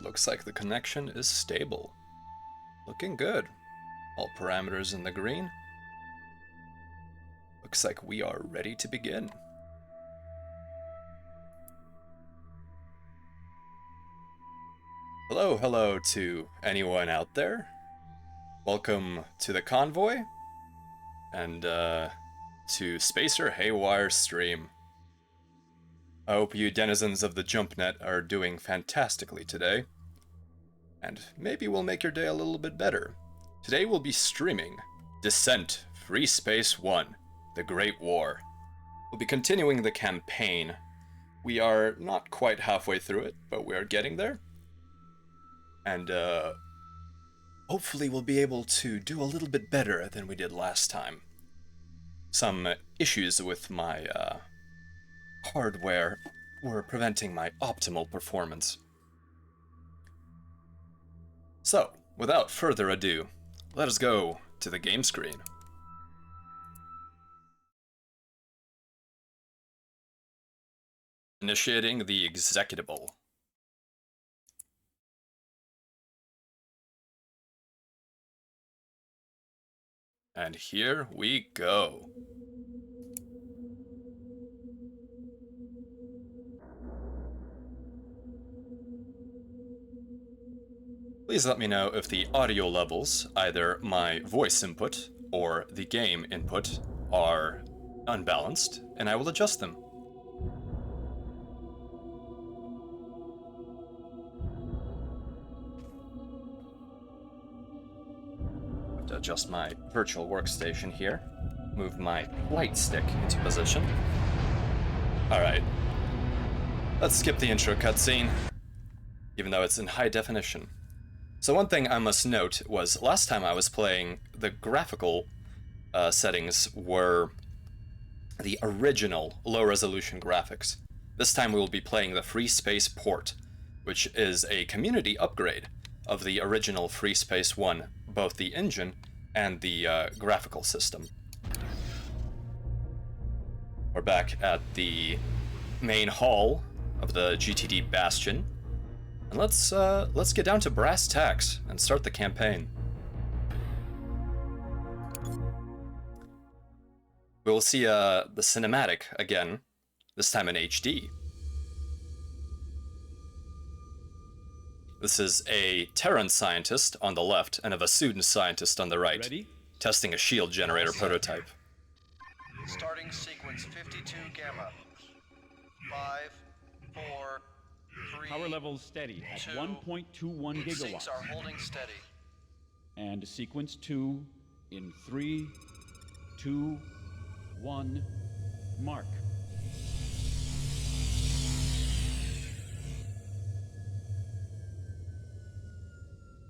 It looks like the connection is stable. Looking good. All parameters in the green. Looks like we are ready to begin. Hello to anyone out there. Welcome to the convoy and to Spacer Haywire stream. I hope you denizens of the JumpNet are doing fantastically today. And maybe we'll make your day a little bit better. Today we'll be streaming Descent Freespace 1, The Great War. We'll be continuing the campaign. We are not quite halfway through it, but we're getting there. And hopefully we'll be able to do a little bit better than we did last time. Some issues with my hardware were preventing my optimal performance. So, without further ado, let us go to the game screen. Initiating the executable. And here we go. Please let me know if the audio levels, either my voice input or the game input, are unbalanced, and I will adjust them. I have to adjust my virtual workstation here. Move my light stick into position. Alright. Let's skip the intro cutscene, even though it's in high definition. So one thing I must note was last time I was playing, the graphical settings were the original low-resolution graphics. This time we will be playing the Freespace port, which is a community upgrade of the original Freespace 1, both the engine and the graphical system. We're back at the main hall of the GTD Bastion. And let's get down to brass tacks and start the campaign. We'll see the cinematic again, this time in HD. This is a Terran scientist on the left and a Vasudan scientist on the right, Ready? testing a shield generator prototype. Starting sequence 52 gamma. 5, 4, 3. Power levels steady at 2. 1.21 Sinks gigawatts. are holding steady. And sequence 2 in 3, 2, 1, mark.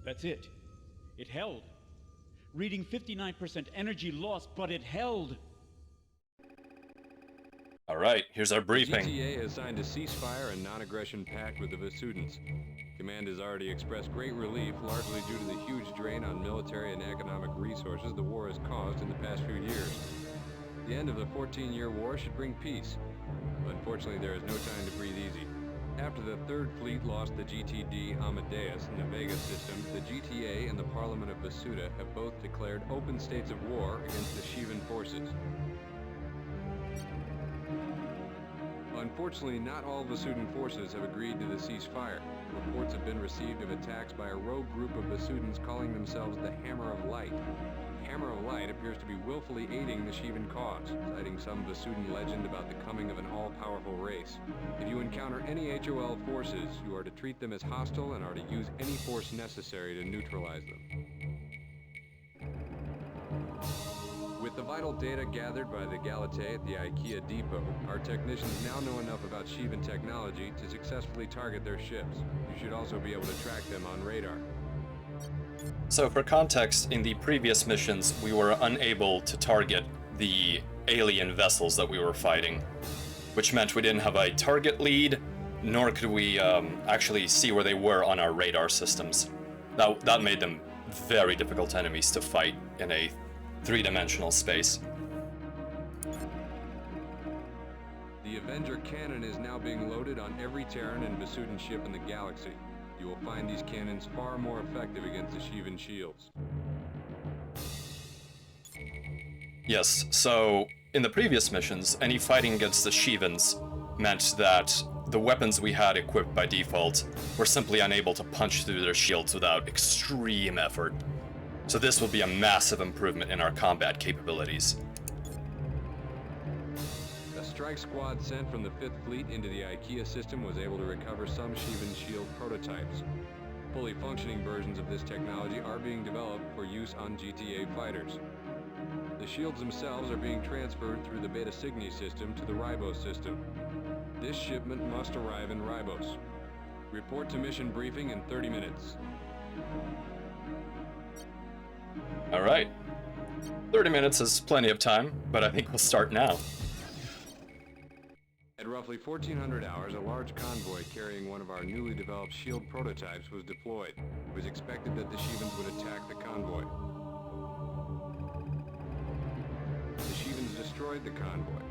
That's it. It held. Reading 59% energy loss, but it held. Alright, here's our briefing. GTA has signed a ceasefire and non-aggression pact with the Vasudans. Command has already expressed great relief, largely due to the huge drain on military and economic resources the war has caused in the past few years. The end of the 14-year war should bring peace. But unfortunately, there is no time to breathe easy. After the Third Fleet lost the GTD Amadeus in the Vega system, the GTA and the Parliament of Vasuda have both declared open states of war against the Shivan forces. Unfortunately, not all Vasudan forces have agreed to the ceasefire. Reports have been received of attacks by a rogue group of Vasudans calling themselves the Hammer of Light. Hammer of Light appears to be willfully aiding the Shivan cause, citing some Vasudan legend about the coming of an all-powerful race. If you encounter any HOL forces, you are to treat them as hostile and are to use any force necessary to neutralize them. With the vital data gathered by the Galatei at the IKEA depot, our technicians now know enough about Shivan technology to successfully target their ships. You should also be able to track them on radar. So for context, in the previous missions, we were unable to target the alien vessels that we were fighting, which meant we didn't have a target lead, nor could we actually see where they were on our radar systems. That made them very difficult enemies to fight in a three-dimensional space. The Avenger cannon is now being loaded on every Terran and Vasudan ship in the galaxy. You will find these cannons far more effective against the Sheevan shields. Yes, so in the previous missions, any fighting against the Sheevans meant that the weapons we had equipped by default were simply unable to punch through their shields without extreme effort. So this will be a massive improvement in our combat capabilities. A strike squad sent from the 5th Fleet into the IKEA system was able to recover some Sheevan shield prototypes. Fully functioning versions of this technology are being developed for use on GTA fighters. The shields themselves are being transferred through the Beta Cygni system to the Ribos system. This shipment must arrive in Ribos. Report to mission briefing in 30 minutes. Alright. 30 minutes is plenty of time, but I think we'll start now. At roughly 1400 hours, a large convoy carrying one of our newly developed shield prototypes was deployed. It was expected that the Sheevans would attack the convoy. The Sheevans destroyed the convoy.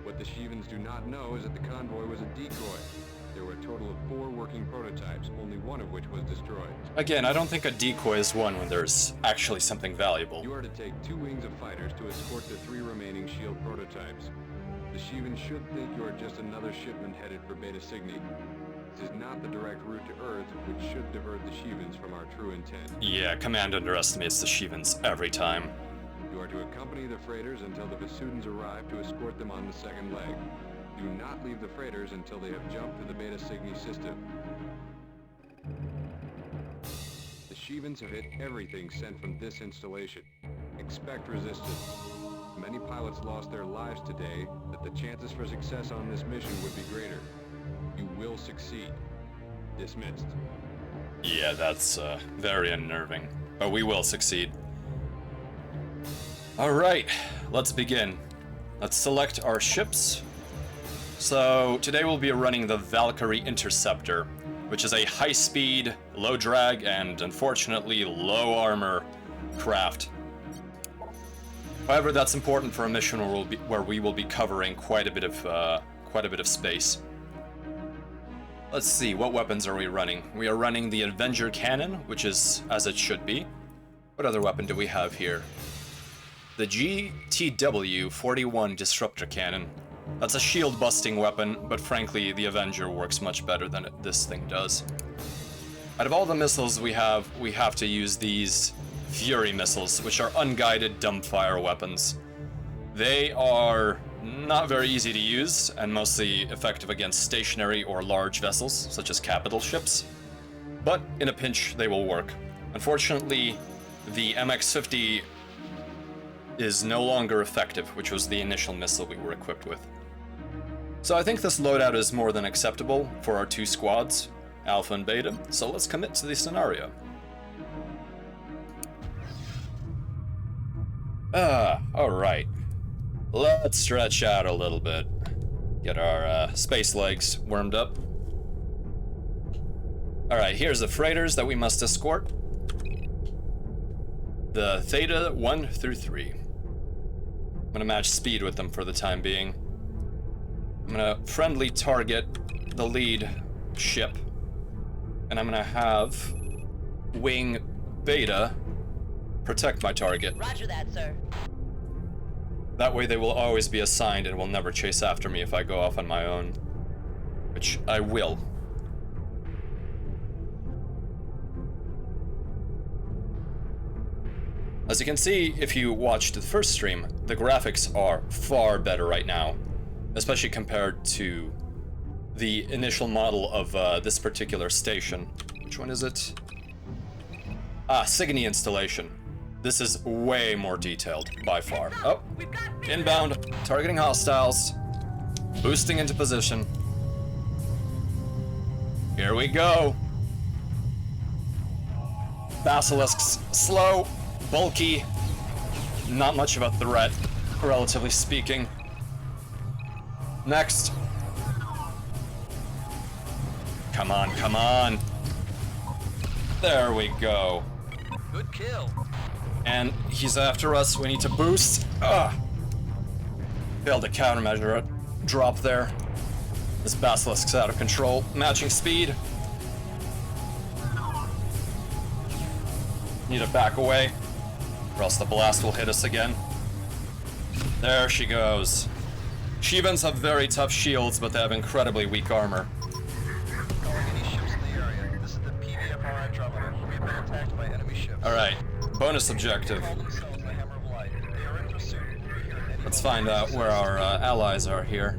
What the Sheevans do not know is that the convoy was a decoy. There were a total of 4 working prototypes, only one of which was destroyed. Again, I don't think a decoy is one when there's actually something valuable. You are to take 2 wings of fighters to escort the 3 remaining shield prototypes. The Sheevans should think you are just another shipment headed for Beta Cygni. This is not the direct route to Earth, which should divert the Sheevans from our true intent. Yeah, Command underestimates the Sheevans every time. You are to accompany the freighters until the Vasudans arrive to escort them on the second leg. Do not leave the freighters until they have jumped to the Beta Cygni system. The Sheevans have hit everything sent from this installation. Expect resistance. Many pilots lost their lives today, but the chances for success on this mission would be greater. You will succeed. Dismissed. Yeah, that's very unnerving, but we will succeed. Alright, let's begin. Let's select our ships. So today we'll be running the Valkyrie Interceptor, which is a high-speed, low-drag, and unfortunately low-armor craft. However, that's important for a mission where we will be covering quite a bit of space. Let's see, what weapons are we running? We are running the Avenger Cannon, which is as it should be. What other weapon do we have here? The GTW-41 Disruptor Cannon. That's a shield-busting weapon, but frankly, the Avenger works much better than this thing does. Out of all the missiles we have to use these Fury missiles, which are unguided dumbfire weapons. They are not very easy to use, and mostly effective against stationary or large vessels, such as capital ships. But in a pinch, they will work. Unfortunately, the MX-50 is no longer effective, which was the initial missile we were equipped with. So I think this loadout is more than acceptable for our 2 squads, Alpha and Beta, so let's commit to the scenario. Alright. Let's stretch out a little bit. Get our space legs warmed up. Alright, here's the freighters that we must escort. The Theta 1 through 3. I'm gonna match speed with them for the time being. I'm gonna friendly target the lead ship. And I'm gonna have Wing Beta protect my target. Roger that, sir. That way they will always be assigned and will never chase after me if I go off on my own. Which I will. As you can see, if you watched the first stream, the graphics are far better right now. Especially compared to the initial model of this particular station. Which one is it? Cygni installation. This is way more detailed, by far. Oh, inbound, targeting hostiles, boosting into position. Here we go. Basilisks, slow, bulky, not much of a threat, relatively speaking. Next. Come on, come on. There we go. Good kill. And he's after us. We need to boost. Failed to countermeasure it. Drop there. This basilisk's out of control. Matching speed. Need to back away, or else the blast will hit us again. There she goes. Shivans have very tough shields, but they have incredibly weak armor. Calling any ships in the area. This is the PVFR Andromeda. We have been attacked by enemy ships. Alright, bonus objective. They call themselves the Hammer of Light. They are in pursuit. We're here at any Let's moment. find out where our allies are here.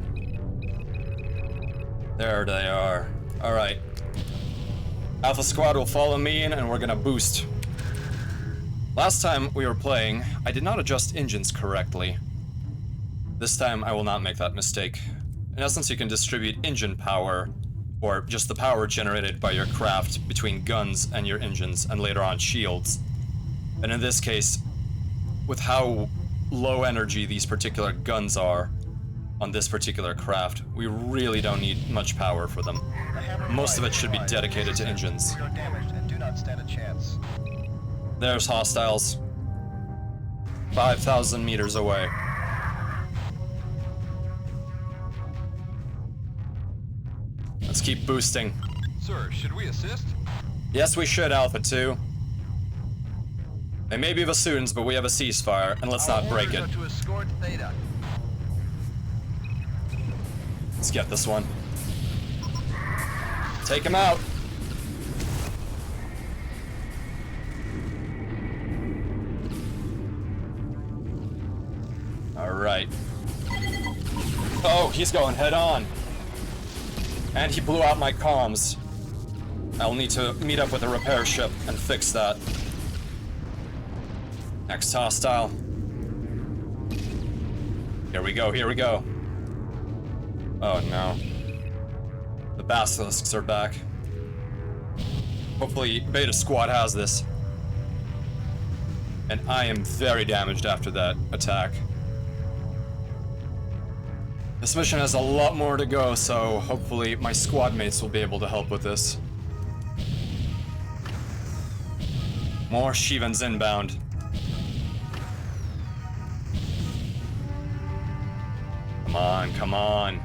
There they are. Alright. Alpha Squad will follow me in, and we're gonna boost. Last time we were playing, I did not adjust engines correctly. This time I will not make that mistake. In essence, you can distribute engine power, or just the power generated by your craft, between guns and your engines, and later on shields. And in this case, with how low energy these particular guns are on this particular craft, we really don't need much power for them. The Hammer Most of Light it should be advised. dedicated to engines. We are damaged and do not stand a chance. There's hostiles. 5,000 meters away. Let's keep boosting. Sir, should we assist? Yes, we should, Alpha 2. They may be Vasudans, but we have a ceasefire, and let's not break it. To escort Theta. Let's get this one. Take him out. Alright. Oh, he's going head on. And he blew out my comms. I'll need to meet up with a repair ship and fix that. Next hostile. Here we go, here we go. Oh no. The basilisks are back. Hopefully Beta Squad has this. And I am very damaged after that attack. This mission has a lot more to go, so hopefully my squad mates will be able to help with this. More Shivans inbound. Come on, come on.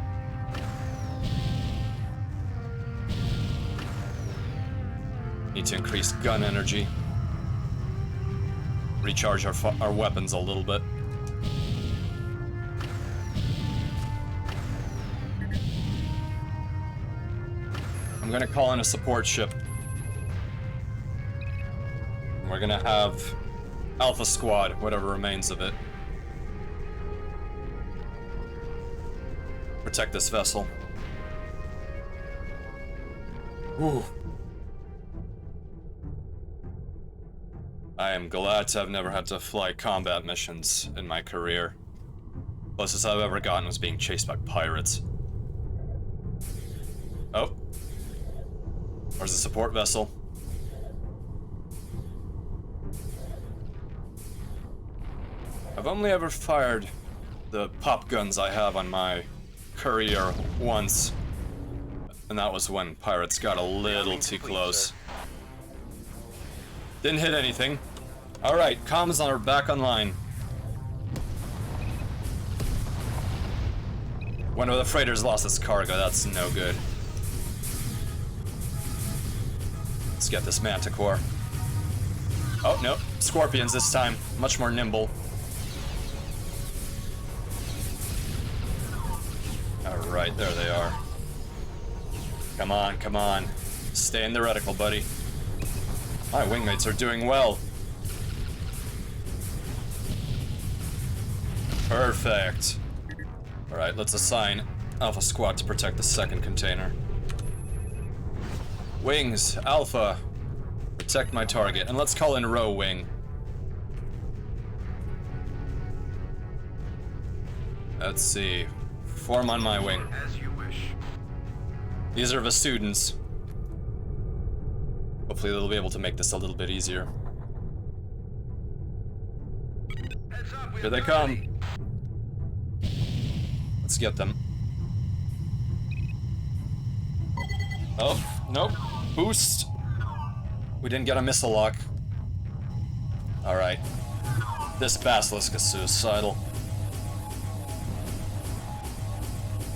Need to increase gun energy. Recharge our weapons a little bit. I'm gonna call in a support ship. We're gonna have Alpha Squad, whatever remains of it, protect this vessel. Ooh. I am glad to have never had to fly combat missions in my career. Closest I've ever gotten was being chased by pirates. Oh. Where's the support vessel? I've only ever fired the pop guns I have on my courier once. And that was when pirates got a little too close. Didn't hit anything. Alright, comms are back online. One of the freighters lost its cargo, that's no good. Let's get this manticore. Oh, no, scorpions this time. Much more nimble. Alright, there they are. Come on, come on. Stay in the reticle, buddy. My wingmates are doing well. Perfect. Alright, let's assign Alpha Squad to protect the second container. Wings, Alpha, protect my target. And let's call in Row Wing. Let's see. Form on my wing. As you wish. These are Vasudans. Hopefully they'll be able to make this a little bit easier. Heads up, we Here they come. Let's get them. Oh, nope. Boost. We didn't get a missile lock. Alright. This basilisk is suicidal.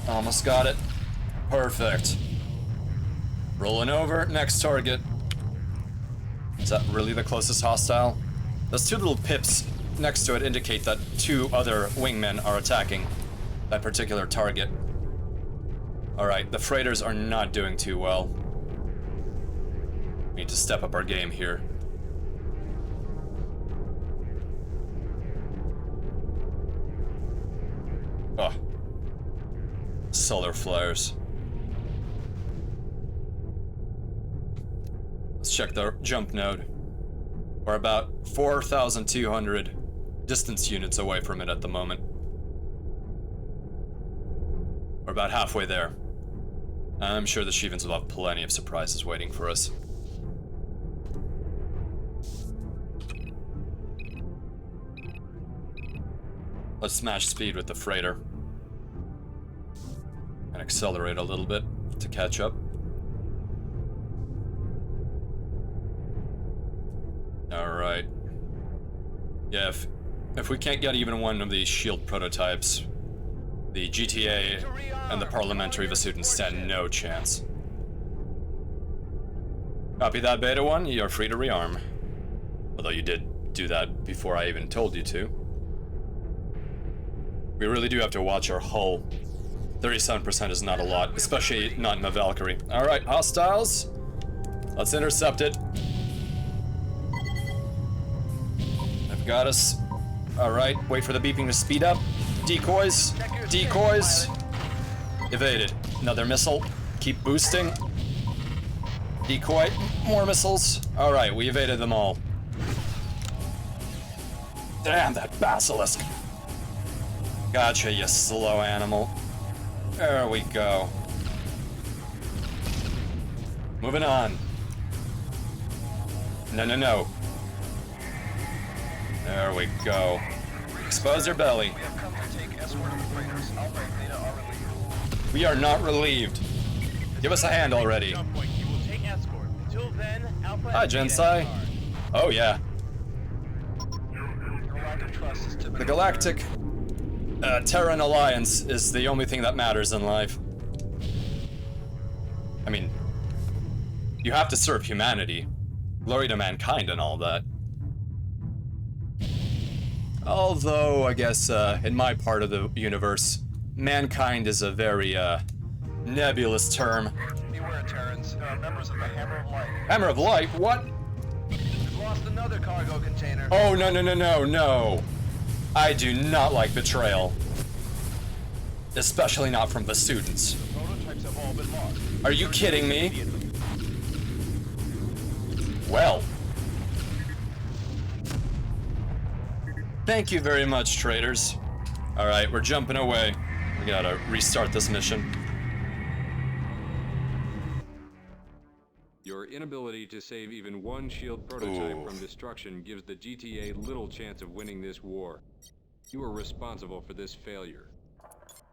Almost got it. Perfect. Rolling over. Next target. that really the closest hostile? Those two little pips next to it indicate that two other wingmen are attacking that particular target. Alright, the freighters are not doing too well. We need to step up our game here. Oh. Solar flares. Let's check the jump node. We're about 4,200 distance units away from it at the moment. We're about halfway there. I'm sure the Shivans will have plenty of surprises waiting for us. Let's smash speed with the freighter. And accelerate a little bit to catch up. Alright. Yeah, if we can't get even one of these shield prototypes, the GTA and the Parliamentary Vesudans stand no chance. Copy that, Beta 1. You're free to rearm. Although you did do that before I even told you to. We really do have to watch our hull. 37% is not a lot, especially not in the Valkyrie. Alright, hostiles. Let's intercept it. They've got us. Alright, wait for the beeping to speed up. Decoys. Decoys. Evaded. Another missile. Keep boosting. Decoy. More missiles. Alright, we evaded them all. Damn, that basilisk. Gotcha, you slow animal. There we go. Moving on. No, no, no. There we go. Expose your belly. We have come to take escort of the freighters. Alpha and Beta are relieved. We are not relieved. Give us a hand already. You will take escort. Until then, Alpha Hi, and Beta Gensai. are. Oh, yeah. Galactic Trust is typically The Galactic Terran Alliance is the only thing that matters in life. I mean, you have to serve humanity. Glory to mankind and all that. Although, I guess, in my part of the universe, mankind is a very, nebulous term. Beware, Terrans. There are members of the Hammer of Light. Hammer of Light? What? We've lost another cargo container. Oh, no, no, no, no, no. I do not like betrayal. Especially not from the students. The prototypes have all been lost. Are you kidding me? Well. Thank you very much, traders. Alright, we're jumping away. We gotta restart this mission. Your inability to save even one shield prototype Ooh. from destruction gives the GTA little chance of winning this war. You are responsible for this failure.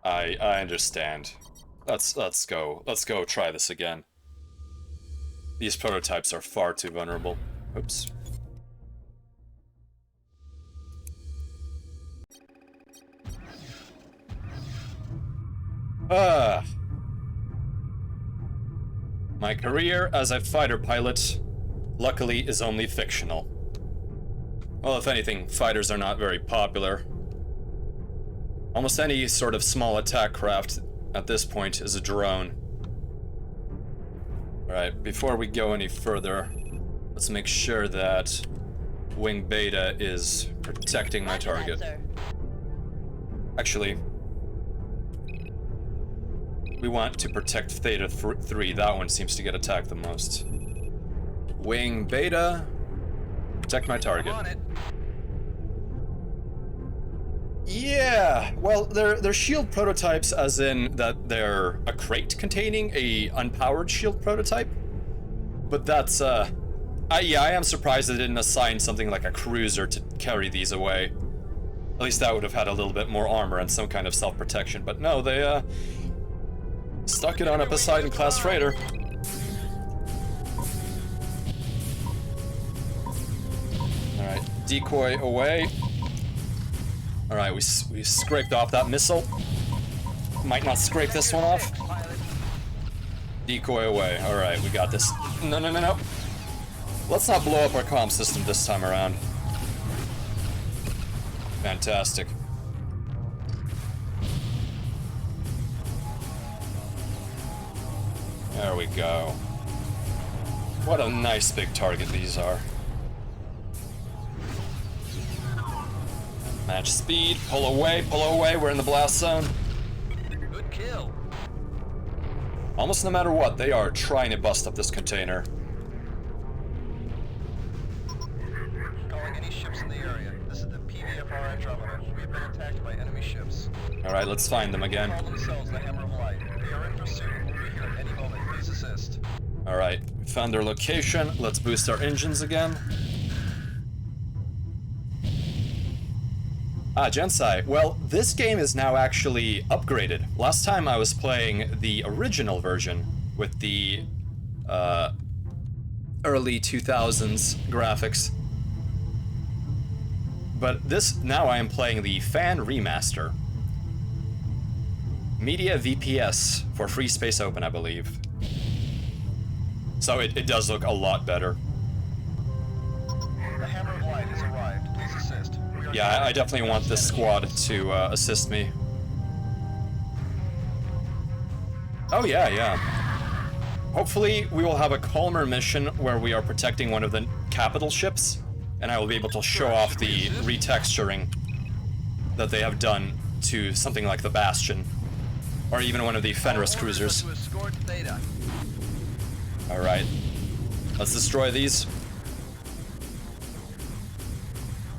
I understand. Let's go. Let's go try this again. These prototypes are far too vulnerable. Oops. My career as a fighter pilot, luckily, is only fictional. Well, if anything, fighters are not very popular. Almost any sort of small attack craft at this point is a drone. Alright, before we go any further, let's make sure that Wing Beta is protecting my target. Actually, we want to protect Theta 3. That one seems to get attacked the most. Wing Beta, protect my target. On it. Yeah, well, they're shield prototypes, as in that they're a crate containing a unpowered shield prototype. But that's, yeah, I am surprised they didn't assign something like a cruiser to carry these away. At least that would have had a little bit more armor and some kind of self-protection. But no, they, stuck it on a Poseidon-class freighter. Alright, decoy away. Alright, we scraped off that missile. Might not scrape this one off. Decoy away. Alright, we got this. No, no, no, no. Let's not blow up our comm system this time around. Fantastic. There we go. What a nice big target these are. Match speed, pull away, we're in the blast zone. Good kill. Almost no matter what, they are trying to bust up this container. Calling any ships in the area. This is the PVFR Andromeda. We have been attacked by enemy ships. Alright, let's find them again. Call themselves the Hammer of Light. They are in pursuit. We'll be here at any moment. Please assist. Alright, we found their location. Let's boost our engines again. Ah, Gensai. Well, this game is now actually upgraded. Last time I was playing the original version with the early 2000s graphics. But now I am playing the fan remaster. Media VPS for Freespace Open, I believe. So it does look a lot better. The Hammer of Light has arrived. Please assist. We are Yeah, I definitely want this squad to assist me. Oh yeah. Hopefully we will have a calmer mission where we are protecting one of the capital ships, and I will be able to show off the retexturing that they have done to something like the Bastion, or even one of the Fenris cruisers. To escort Theta. Alright, let's destroy these.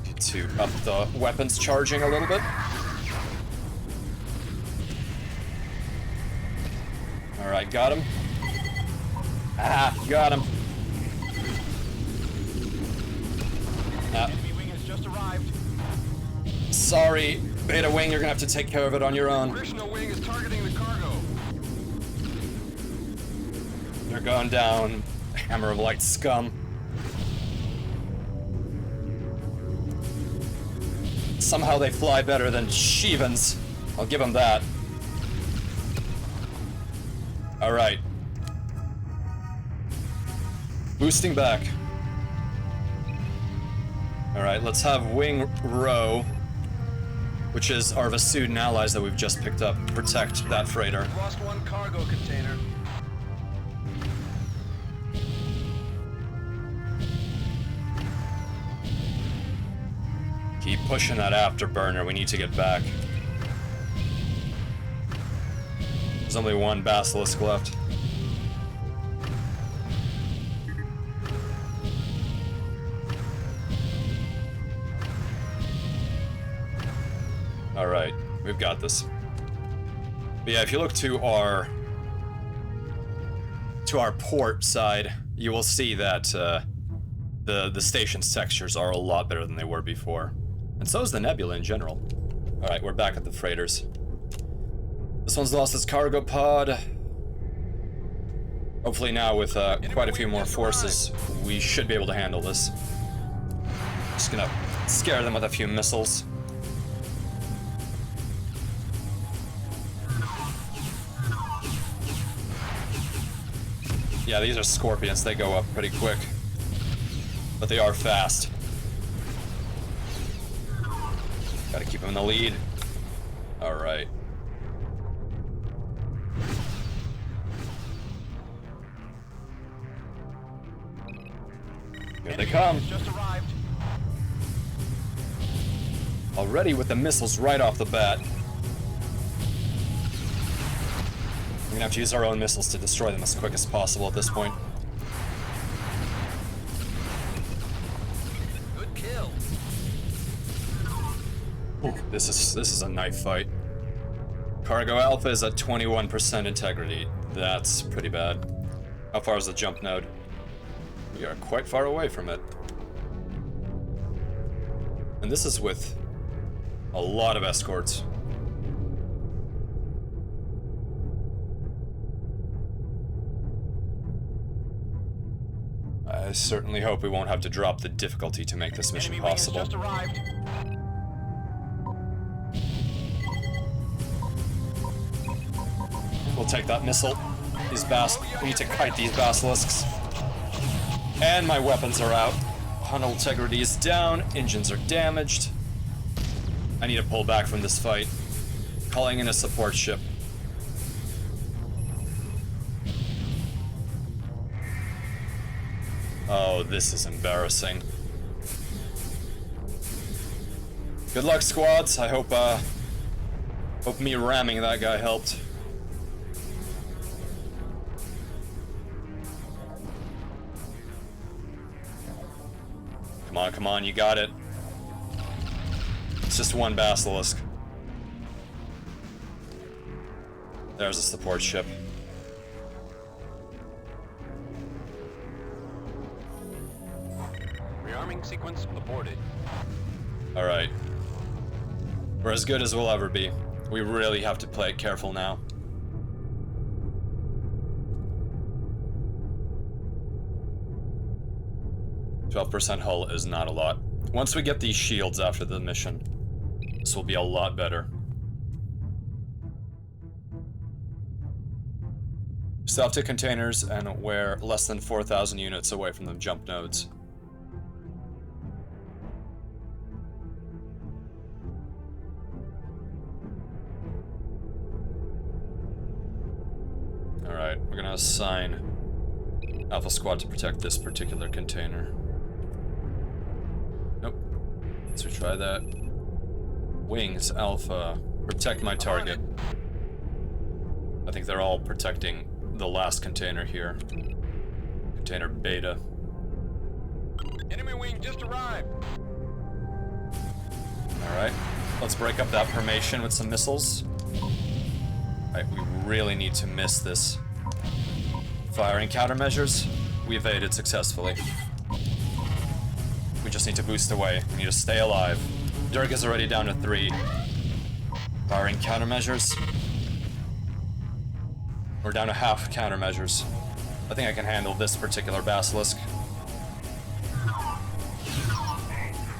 Need to up the weapons charging a little bit. Alright, got him. Ah, got him. Enemy wing has just arrived. Sorry, Beta Wing, you're gonna have to take care of it on your own. Original wing is targeting the cargo. They're going down. Hammer of Light scum. Somehow they fly better than Shivans. I'll give them that. Alright. Boosting back. Alright, let's have Wing Row, which is our Vasudan allies that we've just picked up, protect that freighter. Lost one cargo container. Keep pushing that afterburner, we need to get back. There's only one Basilisk left. Alright, we've got this. But yeah, if you look to our port side, you will see that the station's textures are a lot better than they were before. And so is the nebula in general. Alright, we're back at the freighters. This one's lost its cargo pod. Hopefully now with quite a few more forces, we should be able to handle this. Just gonna scare them with a few missiles. Yeah, these are Scorpions, they go up pretty quick. But they are fast. Gotta keep them in the lead. Alright. Here they come. Just arrived. Already with the missiles right off the bat. We're gonna have to use our own missiles to destroy them as quick as possible at this point. Good kill. Ooh, this is a knife fight. Cargo Alpha is at 21% integrity. That's pretty bad. How far is the jump node? We are quite far away from it. And this is with a lot of escorts. I certainly hope we won't have to drop the difficulty to make this mission Enemy wing has possible. just arrived. We'll take that missile. We need to kite these basilisks. And my weapons are out. Hull integrity is down. Engines are damaged. I need to pull back from this fight. Calling in a support ship. Oh, this is embarrassing. Good luck, squads. I hope me ramming that guy helped. Come on, you got it. It's just one basilisk. There's a support ship. Rearming sequence aborted. Alright. We're as good as we'll ever be. We really have to play it careful now. %, hull is not a lot. Once we get these shields after the mission, this will be a lot better. Stop to containers and we're less than 4,000 units away from the jump nodes. Alright, we're gonna assign Alpha Squad to protect this particular container. Nope. Let's retry that. Wings, Alpha. Protect my target. I think they're all protecting the last container here. Container Beta. Enemy wing just arrived. Alright. Let's break up that formation with some missiles. Alright, we really need to miss this. Firing countermeasures. We evaded successfully. We just need to boost away. We need to stay alive. Dirk is already down to 3. Firing countermeasures. We're down to half countermeasures. I think I can handle this particular basilisk.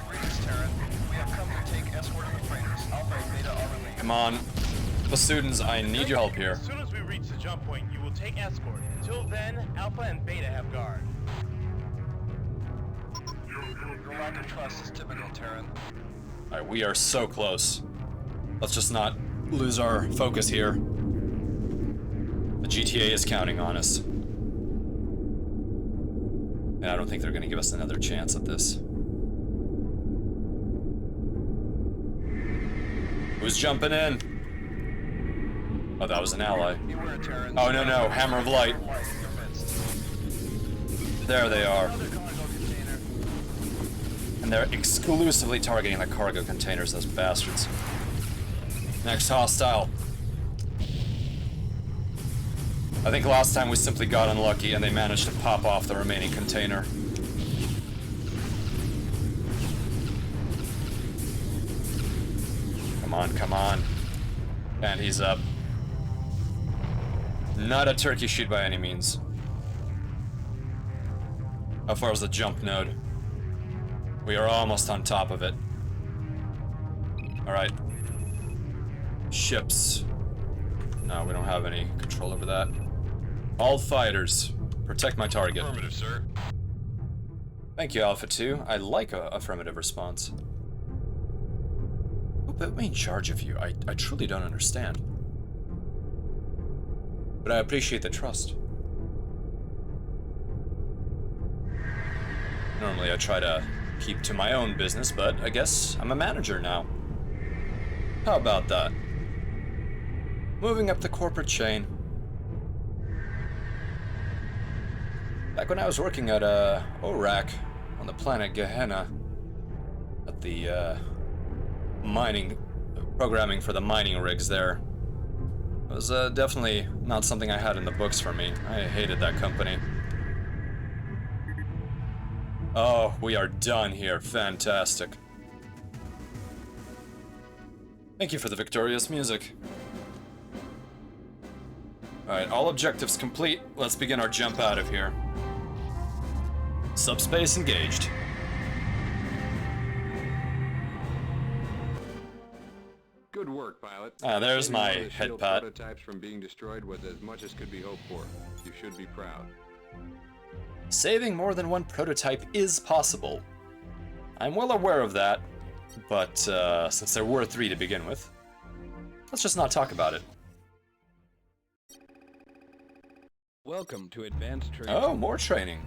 Greetings, Terran. We have come to take escort of the freighters. Alpha and Beta are released. Come on. The students, I need your help here. As soon as we reach the jump point, you will take escort. Until then, Alpha and Beta have guard. Your lack of trust is typical, Terran. Alright, we are so close. Let's just not lose our focus here. The GTA is counting on us. And I don't think they're gonna give us another chance at this. Who's jumping in? Oh, that was an ally. Beware, Terran. Oh, no, Hammer of Light. In your midst. There they are. Another cargo container. And they're exclusively targeting the cargo containers, those bastards. Next hostile. I think last time we simply got unlucky and they managed to pop off the remaining container. Come on. And he's up. Not a turkey shoot by any means. How far is the jump node? We are almost on top of it. Alright. Ships. No, we don't have any control over that. All fighters, protect my target. Affirmative, sir. Thank you, Alpha 2. I like a affirmative response. Who put me in charge of you? I truly don't understand. But I appreciate the trust. Normally I try to keep to my own business, but I guess I'm a manager now. How about that? Moving up the corporate chain. Back when I was working at ORAC on the planet Gehenna, at the mining, programming for the mining rigs there, it was definitely not something I had in the books for me. I hated that company. Oh, we are done here. Fantastic. Thank you for the victorious music. Alright, all objectives complete. Let's begin our jump out of here. Subspace engaged. Good work, pilot. There's Saving my one of the head shield pat. prototypes from being destroyed was as much as could be hoped for. You should be proud. Saving more than one prototype is possible. I'm well aware of that, but since there were 3 to begin with, let's just not talk about it. Welcome to advanced training. Oh, more training.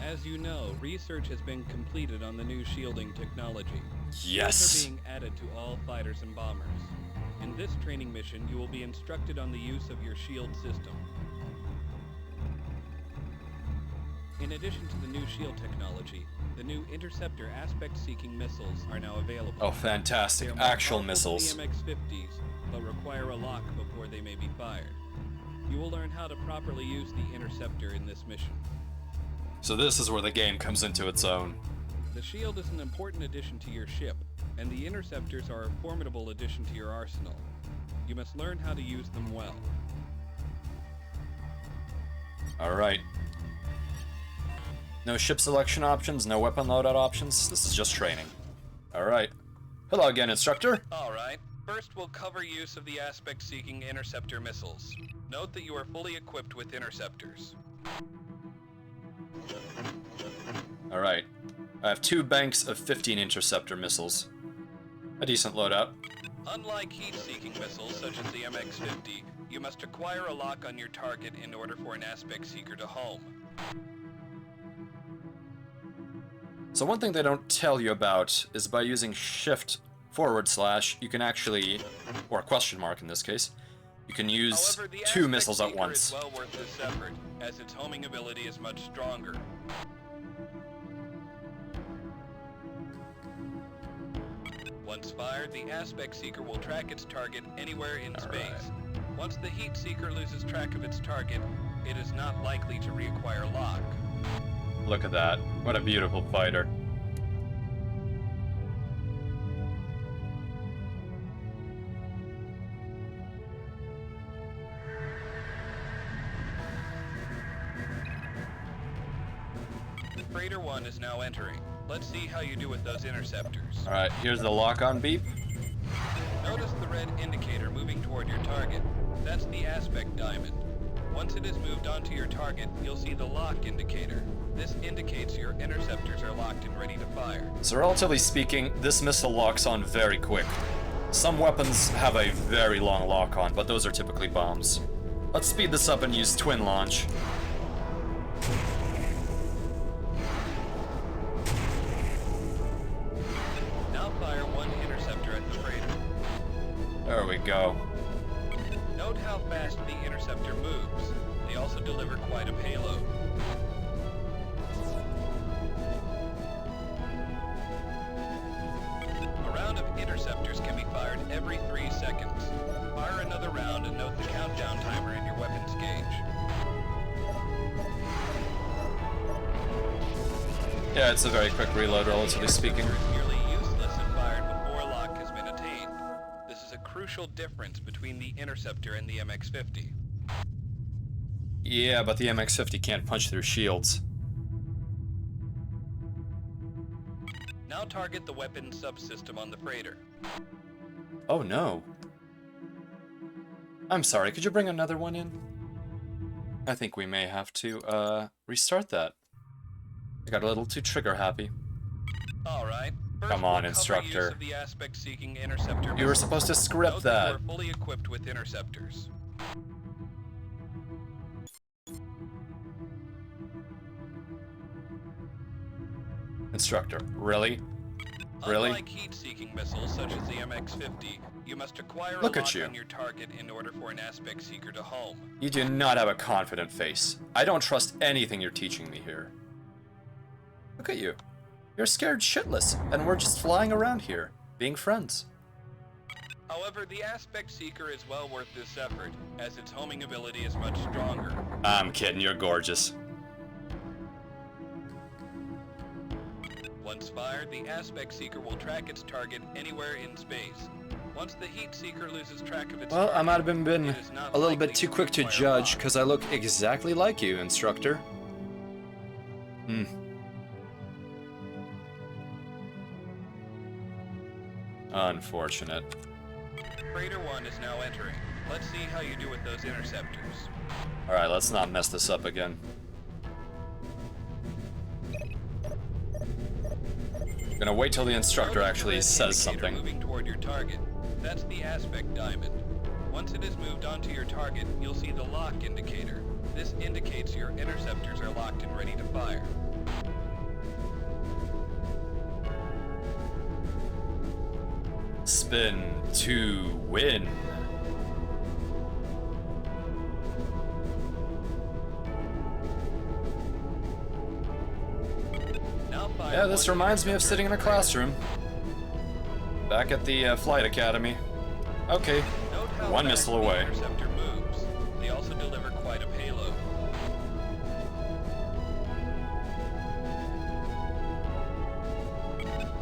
As you know, research has been completed on the new shielding technology. Yes. Shields are being added to all fighters and bombers. In this training mission, you will be instructed on the use of your shield system. In addition to the new shield technology, the new interceptor aspect-seeking missiles are now available. Oh, fantastic. They are more Actual powerful missiles. than the MX-50s, but require a lock before they may be fired. You will learn how to properly use the interceptor in this mission. So this is where the game comes into its own. The shield is an important addition to your ship, and the interceptors are a formidable addition to your arsenal. You must learn how to use them well. Alright. No ship selection options, no weapon loadout options. This is just training. Alright. Hello again, instructor. Alright, first we'll cover use of the aspect-seeking interceptor missiles. Note that you are fully equipped with interceptors. Alright. I have 2 banks of 15 interceptor missiles. A decent loadout. Unlike heat-seeking missiles such as the MX-50, you must acquire a lock on your target in order for an aspect seeker to home. So one thing they don't tell you about is by using shift / you can actually, or question mark in this case, you can use However, the 2 aspect missiles at seeker once. is well worth this effort, as its homing ability is much stronger. Once fired, the aspect seeker will track its target anywhere in space. Once the heat seeker loses track of its target, it is not likely to reacquire lock. Look at that. What a beautiful fighter. Freighter 1 is now entering. Let's see how you do with those interceptors. Alright, here's the lock-on beep. Notice the red indicator moving toward your target. That's the aspect diamond. Once it is moved onto your target, you'll see the lock indicator. This indicates your interceptors are locked and ready to fire. So relatively speaking, this missile locks on very quick. Some weapons have a very long lock-on, but those are typically bombs. Let's speed this up and use twin launch. Now fire one interceptor at the freighter. There we go. Note how fast the interceptor moves. They also deliver quite a payload. A round of interceptors can be fired every 3 seconds. Fire another round and note the countdown timer in your weapons gauge. Yeah, it's a very quick reload, relatively speaking. Interceptor is nearly useless if fired before lock has been attained. This is a crucial difference between the interceptor and the MX-50. Yeah, but the MX-50 can't punch through shields. Now target the weapon subsystem on the freighter. Oh no. I'm sorry, could you bring another one in? I think we may have to, restart that. I got a little too trigger happy. Alright. Come on, instructor. Use of the aspect-seeking interceptor You were missiles. supposed to script Note that. you are fully equipped with interceptors. Instructor, really? Really? Unlike heat-seeking missiles such as the MX-50, you must acquire Look a at lock you. on your target in order for an aspect seeker to home. You do not have a confident face. I don't trust anything you're teaching me here. Look at you. You're scared shitless, and we're just flying around here, being friends. However, the aspect seeker is well worth this effort, as its homing ability is much stronger. I'm kidding, you're gorgeous. Once fired, the aspect seeker will track its target anywhere in space. Once the heat seeker loses track of its Well, target, I might have been it is not a little likely bit too quick to require judge, lock. because I look exactly like you, instructor. Unfortunate. Freighter 1 is now entering. Let's see how you do with those interceptors. Alright, let's not mess this up again. I'm gonna wait till the instructor actually says something. Moving toward your target. That's the aspect diamond. Once it is moved onto your target, you'll see the lock indicator. This indicates your interceptors are locked and ready to fire. Spin to win. Yeah, this reminds me of sitting in a classroom. Back at the flight academy. Okay, one missile away. The interceptor moves. They also deliver quite a payload.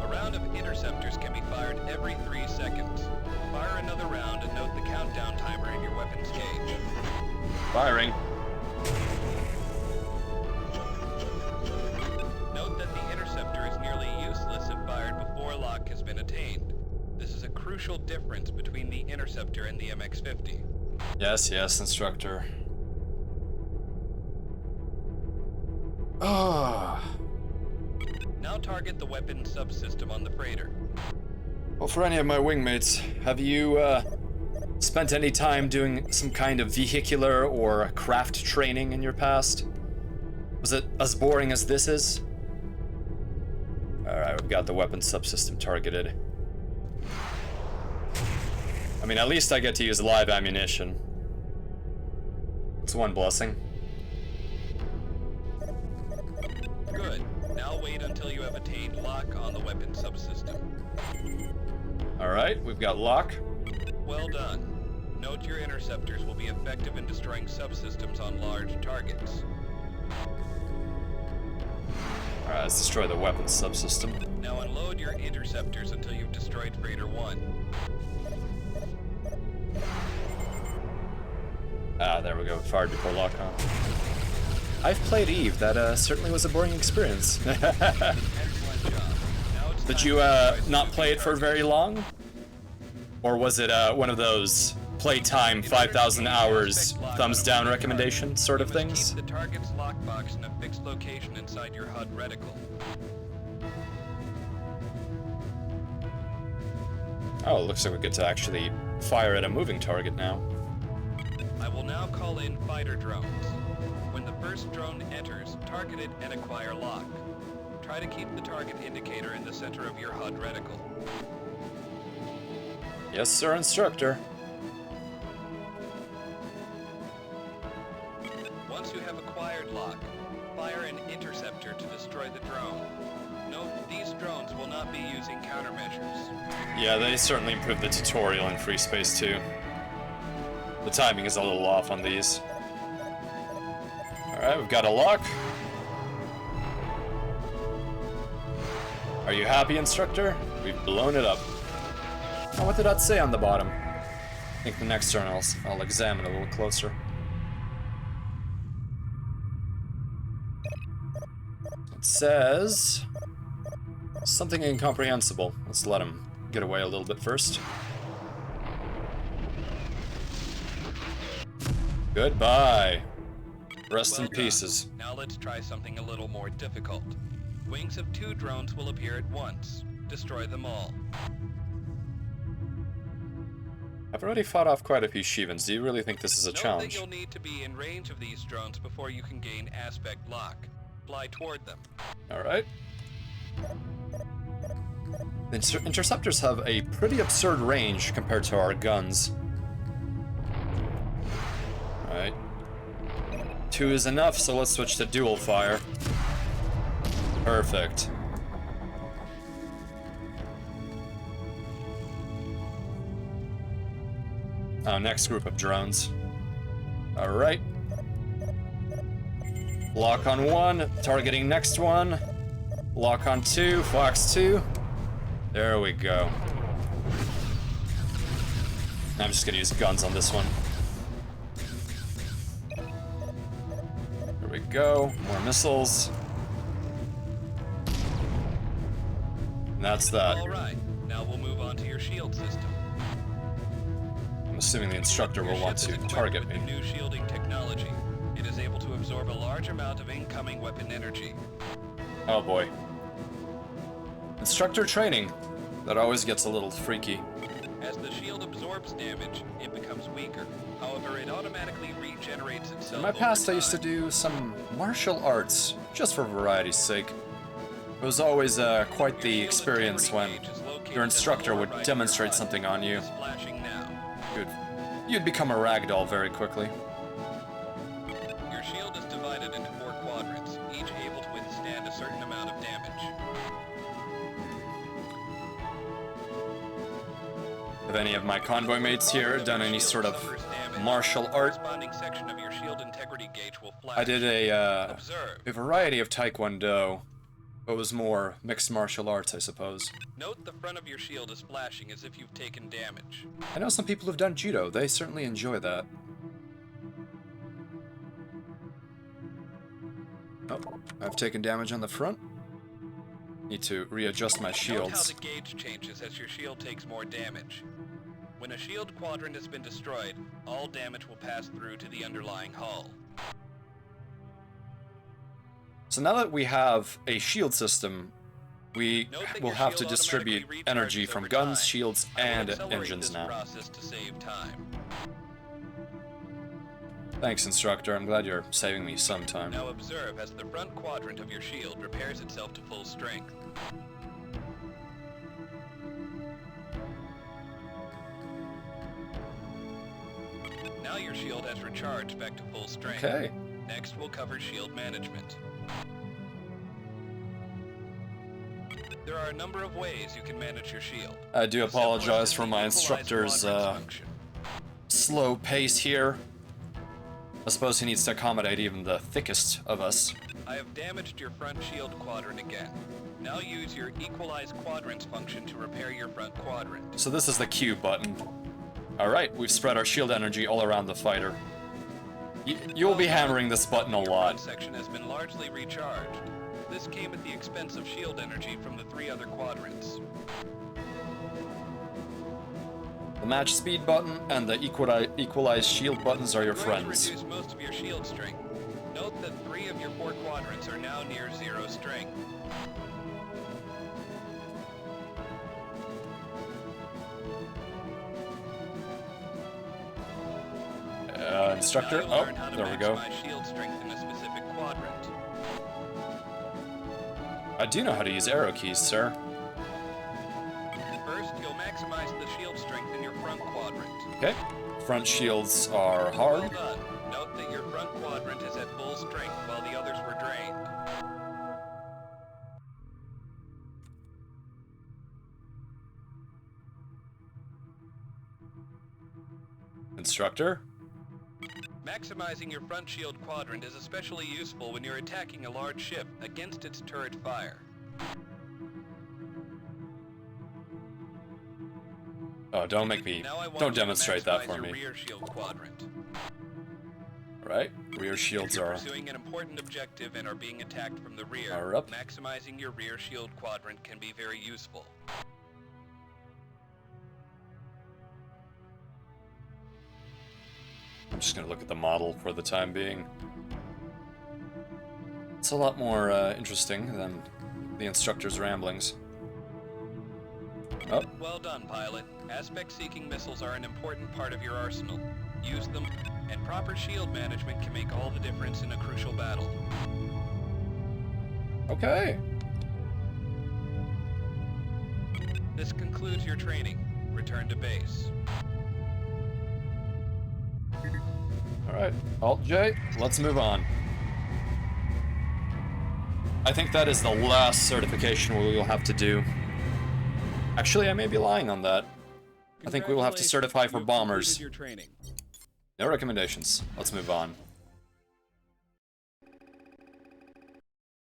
A round of interceptors can be fired every 3 seconds. Fire another round and note the countdown timer in your weapons gauge. Firing. Note that the interceptor is nearly useless if fired before lock has been attained. This is a crucial difference between the interceptor and the MX-50. Yes, yes, instructor. Ah. Now target the weapon subsystem on the freighter. Well, for any of my wingmates, have you spent any time doing some kind of vehicular or craft training in your past? Was it as boring as this is? Alright, we've got the weapon subsystem targeted. I mean, at least I get to use live ammunition. It's one blessing. Good. Now wait until you have attained lock on the weapon subsystem. Alright, we've got lock. Well done. Note your interceptors will be effective in destroying subsystems on large targets. Alright, let's destroy the weapon subsystem. Now unload your interceptors until you've destroyed Freighter 1. Ah, there we go. Fired before lock on. I've played Eve. That certainly was a boring experience. Excellent job. Now it's Did time you to destroy not some play it for targets. very long? Or was it one of those playtime 5,000 hours thumbs down recommendation sort of You must things? keep the target's lockbox in a fixed location inside your HUD reticle. Oh, it looks like we get to actually fire at a moving target now. I will now call in fighter drones. When the first drone enters, target it and acquire lock. Try to keep the target indicator in the center of your HUD reticle. Yes, sir, instructor. Once you have acquired lock, fire an interceptor to destroy the drone. Note, these drones will not be using countermeasures. Yeah, they certainly improved the tutorial in Freespace too. The timing is a little off on these. Alright, we've got a lock. Are you happy, instructor? We've blown it up. Oh, what did that say on the bottom? I think the next turn I'll examine a little closer. It says something incomprehensible. Let's let him get away a little bit first. Goodbye. Rest Well in done. pieces. Now let's try something a little more difficult. Wings of 2 drones will appear at once. Destroy them all. I've already fought off quite a few Shivans. Do you really think this is a Note that challenge? you'll need to be in range of these drones before you can gain aspect lock. Fly toward them. Alright. The interceptors have a pretty absurd range compared to our guns. Alright. 2 is enough, so let's switch to dual fire. Perfect. Oh, next group of drones. Alright. Lock on 1, targeting next one. Lock on 2, Fox 2. There we go. I'm just gonna use guns on this one. There we go, more missiles. And that's that. All right. Now we'll move on to your shield system. I'm assuming the instructor will want to target me. With the new shielding technology, it is able to absorb a large amount of incoming weapon energy. Oh boy. Instructor training. That always gets a little freaky. As the shield absorbs damage, it becomes weaker. However, it automatically regenerates itself. In my past, I over used to time. do some martial arts, just for variety's sake. It was always quite the Your shield experience when integrity gauge is located your at the instructor lower would right of demonstrate your HUD. something on you. It's flashing now. You'd become a ragdoll very quickly. Your shield is divided into 4 quadrants, each able to withstand a certain amount of damage. Have any of my convoy mates here done any sort of Suffers damage. martial The art? corresponding section of your shield integrity gauge will flash. I did Observe. a variety of taekwondo. It was more mixed martial arts, I suppose. Note the front of your shield is flashing as if you've taken damage. I know some people who've done judo. They certainly enjoy that. Oh, I've taken damage on the front. Need to readjust my Note how shields. the gauge changes as your shield takes more damage. When a shield quadrant has been destroyed, all damage will pass through to the underlying hull. So now that we have a shield system, we Note that will your have to shield distribute automatically energy recharges from over guns, time. shields, I will and accelerate engines this now. process to save time. Thanks, instructor. I'm glad you're saving me some time. Now observe as the front quadrant of your shield repairs itself to full strength. Now your shield has recharged back to full strength. Okay. Next we'll cover shield management. There are a number of ways you can manage your shield. I do The apologize simplest for is my the equalize instructor's quadrants function. slow pace here. I suppose he needs to accommodate even the thickest of us. I have damaged your front shield quadrant again. Now use your equalize quadrants function to repair your front quadrant. So this is the Q button. Alright, we've spread our shield energy all around the fighter. You'll be hammering this button a Your lot. front section has been largely recharged. This came at the expense of shield energy from the 3 other quadrants. The match speed button and the equalize shield buttons are your You're going to friends. reduce most of your shield strength. Note that 3 of your 4 quadrants are now near 0 strength. Instructor? Now you'll Oh, learn how to there we go. maximize shield strength in a specific quadrant. I do know how to use arrow keys, sir. First, you'll maximize the shield strength in your front quadrant. Okay. Front shields are Well hard. done. Note that your front quadrant is at full strength while the others were drained. Instructor? Maximizing your front shield quadrant is especially useful when you're attacking a large ship against its turret fire. Oh, don't make me... Now I want Don't you to demonstrate that maximize for your me. rear shield quadrant. Right? Rear shields If you're are... pursuing an important objective and are being attacked from the rear, Are up. maximizing your rear shield quadrant can be very useful. I'm just gonna look at the model for the time being. It's a lot more interesting than the instructor's ramblings. Oh, Well done, pilot. Aspect-seeking missiles are an important part of your arsenal. Use them, and proper shield management can make all the difference in a crucial battle. okay. This concludes your training. Return to base. Alright, Alt-J, let's move on. I think that is the last certification we will have to do. Actually, I may be lying on that. I think we will have to certify for bombers. Your training. No recommendations. Let's move on.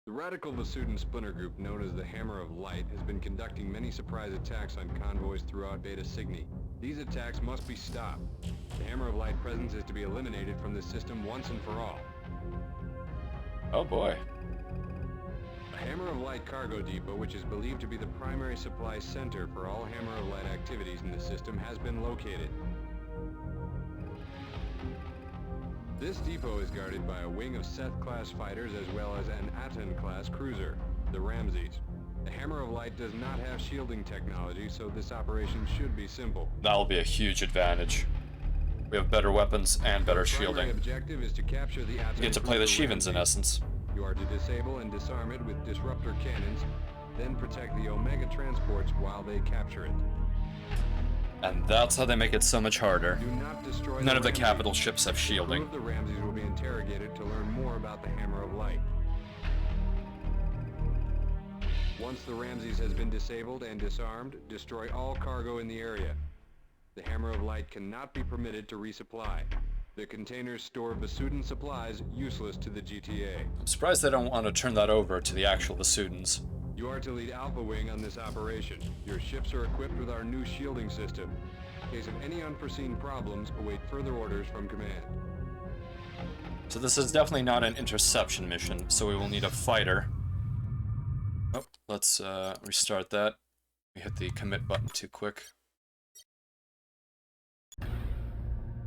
The radical Vasudan splinter group known as the Hammer of Light has been conducting many surprise attacks on convoys throughout Beta Cygni. These attacks must be stopped. The Hammer of Light presence is to be eliminated from this system once and for all. Oh boy. A Hammer of Light cargo depot, which is believed to be the primary supply center for all Hammer of Light activities in the system, has been located. This depot is guarded by a wing of Seth-class fighters as well as an Aten-class cruiser, the Ramses. The Hammer of Light does not have shielding technology, so this operation should be simple. That'll be a huge advantage. We have better weapons and better The shielding. primary objective is to capture the Aten You get to play the cruiser Shivans in Ramses. essence. You are to disable and disarm it with disruptor cannons, then protect the Omega transports while they capture it. And that's how they make it so much harder. Do not destroy None of the Ramses. capital ships have Two shielding. of the Ramses will be interrogated to learn more about the Hammer of Light. Once the Ramses has been disabled and disarmed, destroy all cargo in the area. The Hammer of Light cannot be permitted to resupply. The containers store Vasudan supplies useless to the GTA. I'm surprised they don't want to turn that over to the actual Vasudans. You are to lead Alpha Wing on this operation. Your ships are equipped with our new shielding system. In case of any unforeseen problems, await further orders from command. So this is definitely not an interception mission, so we will need a fighter. Oh, let's restart that. We hit the commit button too quick.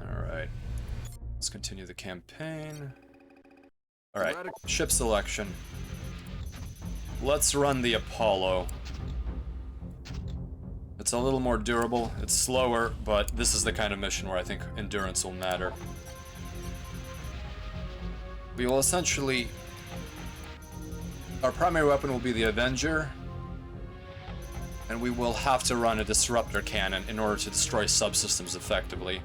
Alright. Let's continue the campaign. Alright, ship selection. Let's run the Apollo. It's a little more durable, it's slower, but this is the kind of mission where I think endurance will matter. We will essentially... Our primary weapon will be the Avenger, and we will have to run a disruptor cannon in order to destroy subsystems effectively.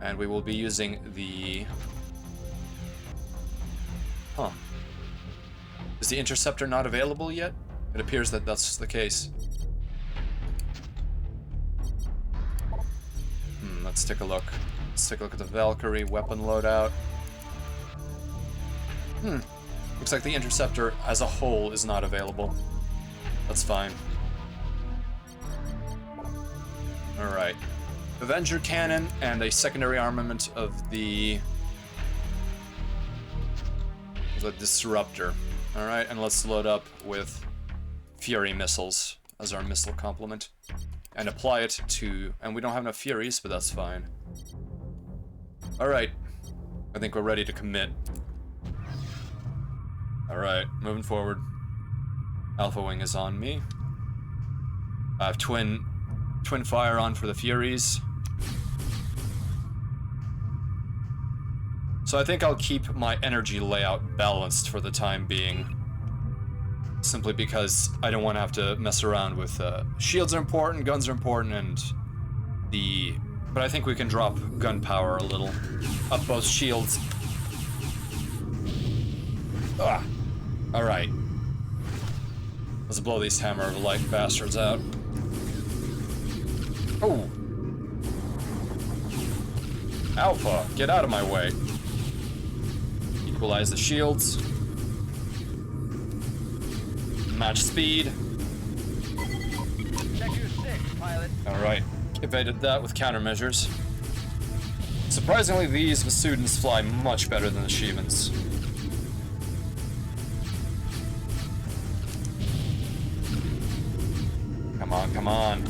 And we will be using the... Huh. Is the interceptor not available yet? It appears that that's the case. Let's take a look. Let's take a look at the Valkyrie weapon loadout. Looks like the interceptor as a whole is not available. That's fine. Alright. Avenger cannon and a secondary armament of the disruptor. Alright, and let's load up with Fury missiles as our missile complement. And apply it to... And we don't have enough Furies, but that's fine. Alright. I think we're ready to commit. Alright, moving forward. Alpha Wing is on me. I have twin fire on for the Furies. So I think I'll keep my energy layout balanced for the time being. Simply because I don't want to have to mess around with... shields are important, guns are important, and the... But I think we can drop gun power a little. Up both shields. Ah! Alright. Let's blow these Hammer of Light bastards out. Oh! Alpha, get out of my way. Equalize the shields. Match speed. Sector 6, pilot. Alright. Evaded that with countermeasures. Surprisingly, these Vasudans fly much better than the Shivans. Come on, come on.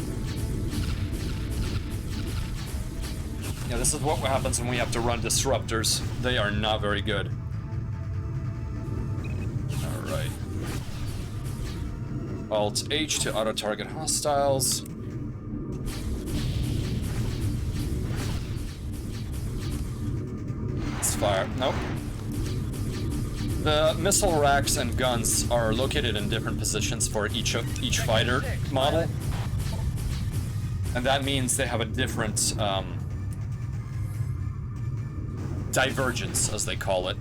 Yeah, this is what happens when we have to run disruptors. They are not very good. Alright. Alt H to auto-target hostiles. Let's fire. Nope. The missile racks and guns are located in different positions for each fighter model. And that means they have a different divergence, as they call it.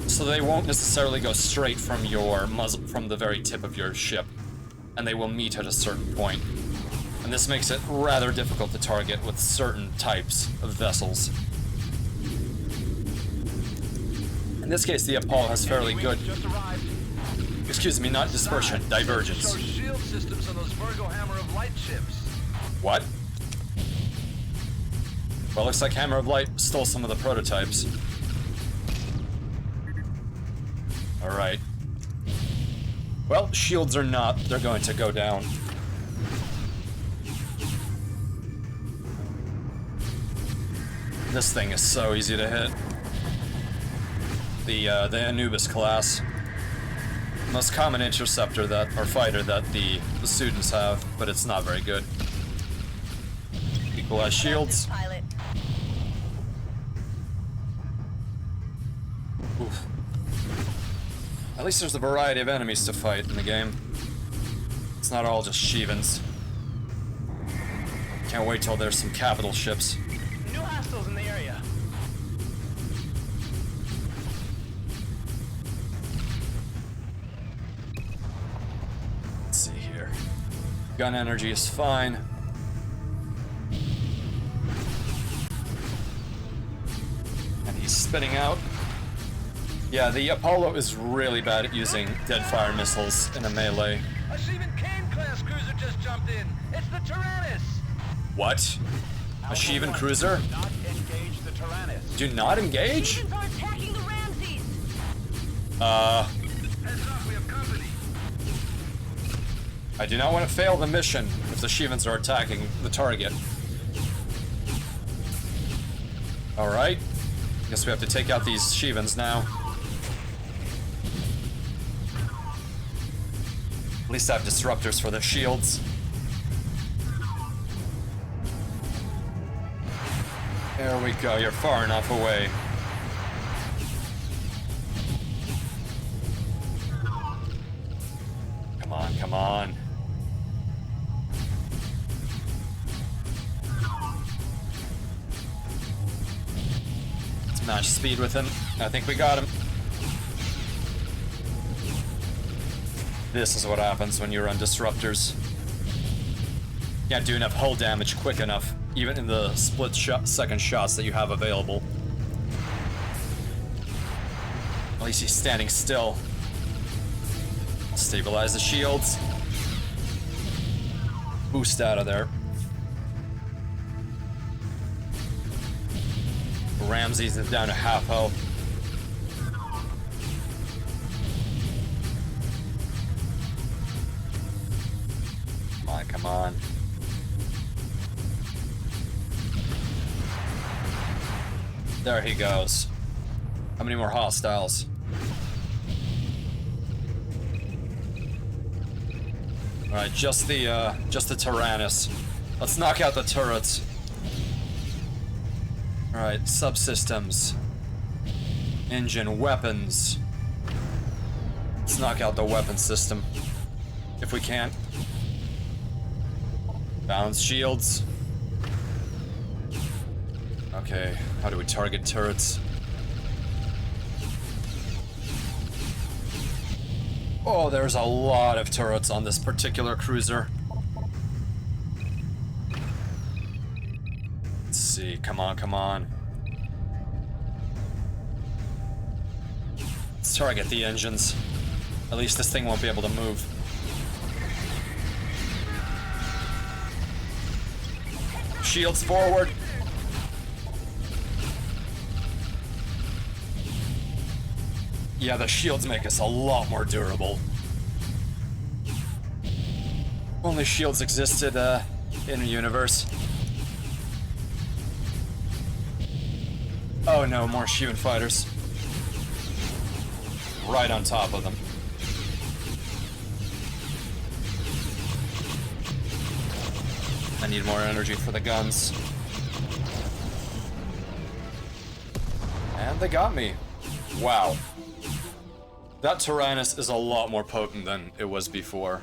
So they won't necessarily go straight from your muzzle, from the very tip of your ship, and they will meet at a certain point. And this makes it rather difficult to target with certain types of vessels. In this case, the Apollo has fairly good... Just arrived. Excuse me, not dispersion, divergence. Show shield systems on those Virgo Hammer of Light ships. What? Well, looks like Hammer of Light stole some of the prototypes. Alright. Well, shields are not. They're going to go down. This thing is so easy to hit. The Anubis class. Most common interceptor that, or fighter that the students have, but it's not very good. Equalize shields. Pilot. Oof. At least there's a variety of enemies to fight in the game. It's not all just Shivans. Can't wait till there's some capital ships. New hostiles in the area. Let's see here. Gun energy is fine. And he's spinning out. Yeah, the Apollo is really bad at using dead-fire missiles in a melee. A Sheevan Kane-class cruiser just jumped in. It's the Tyrannus. What? A Sheevan cruiser? Not engage the Tyrannus. Do not engage? Stevens are attacking the Ramses. Heads up, we have company. I do not want to fail the mission if the Shivans are attacking the target. Alright. Guess we have to take out these Shivans now. At least I have disruptors for the shields. There we go, you're far enough away. Come on, come on. Let's match speed with him. I think we got him. This is what happens when you run disruptors. Can't do enough hull damage quick enough, even in the split-second shots that you have available. At least he's standing still. Stabilize the shields. Boost out of there. Ramses is down to half health. Come on, come on. There he goes. How many more hostiles? Alright, just the Tyrannus. Let's knock out the turrets. Alright, subsystems. Engine, weapons. Let's knock out the weapon system. If we can. Balance shields. Okay, how do we target turrets? Oh, there's a lot of turrets on this particular cruiser. Let's see, come on, come on. Let's target the engines. At least this thing won't be able to move. Shields forward. Yeah, the shields make us a lot more durable. Only shields existed in a universe. Oh no, more Sheevan fighters. Right on top of them. I need more energy for the guns. And they got me. Wow. That Tyrannus is a lot more potent than it was before.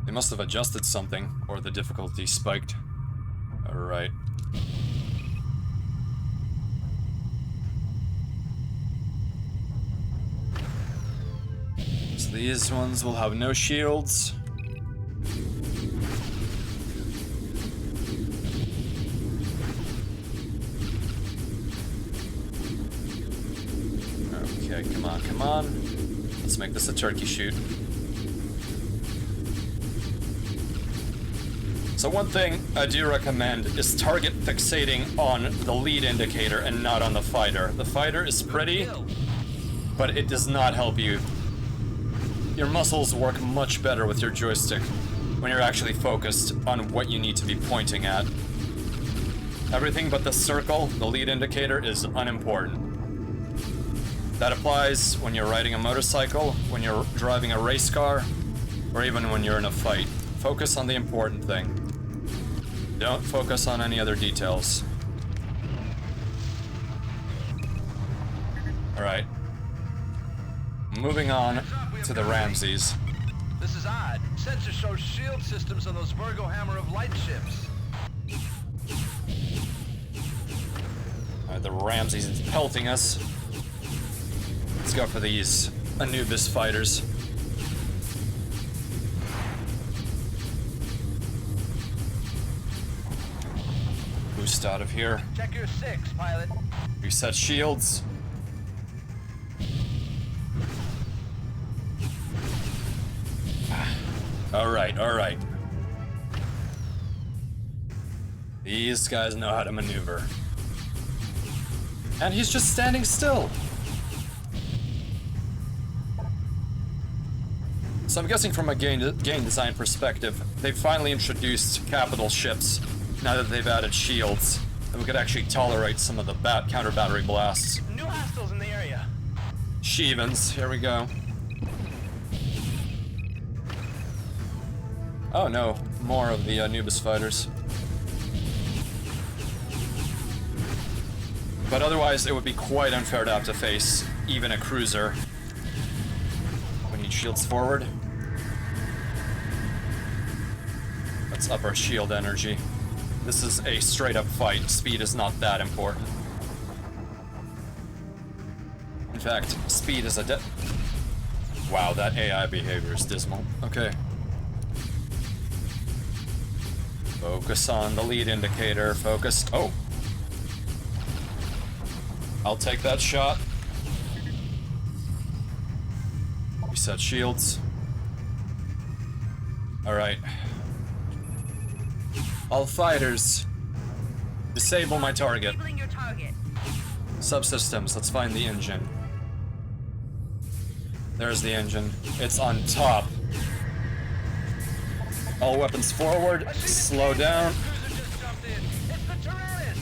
They must have adjusted something, or the difficulty spiked. Alright. So these ones will have no shields. Okay, come on, come on. Let's make this a turkey shoot. So one thing I do recommend is target fixating on the lead indicator and not on the fighter. The fighter is pretty, but it does not help you. Your muscles work much better with your joystick. when you're actually focused on what you need to be pointing at. Everything but the circle, the lead indicator, is unimportant. That applies when you're riding a motorcycle, when you're driving a race car, or even when you're in a fight. Focus on the important thing. Don't focus on any other details. Alright. Moving on to the Ramses. This is odd. Sensor shows shield systems on those Virgo Hammer of Light ships. Alright, the Ramses is pelting us. Let's go for these Anubis fighters. Boost out of here. Check your 6, pilot. Reset shields. Alright, alright. These guys know how to maneuver. And he's just standing still. So I'm guessing from a game design perspective, they've finally introduced capital ships now that they've added shields. And we could actually tolerate some of the counter battery blasts. New hostiles in the area. Shevens, here we go. Oh no, more of the Anubis fighters. But otherwise, it would be quite unfair to have to face even a cruiser. We need shields forward. Let's up our shield energy. This is a straight up fight. Speed is not that important. In fact, speed is a Wow, that AI behavior is dismal. Okay. Focus on the lead indicator. Focus. Oh. I'll take that shot. Reset shields. Alright. All fighters. Disable my target. Disabling your target. Subsystems, let's find the engine. There's the engine. It's on top. All weapons forward. Slow down. Cruiser just jumped in. It's the Tyrannus!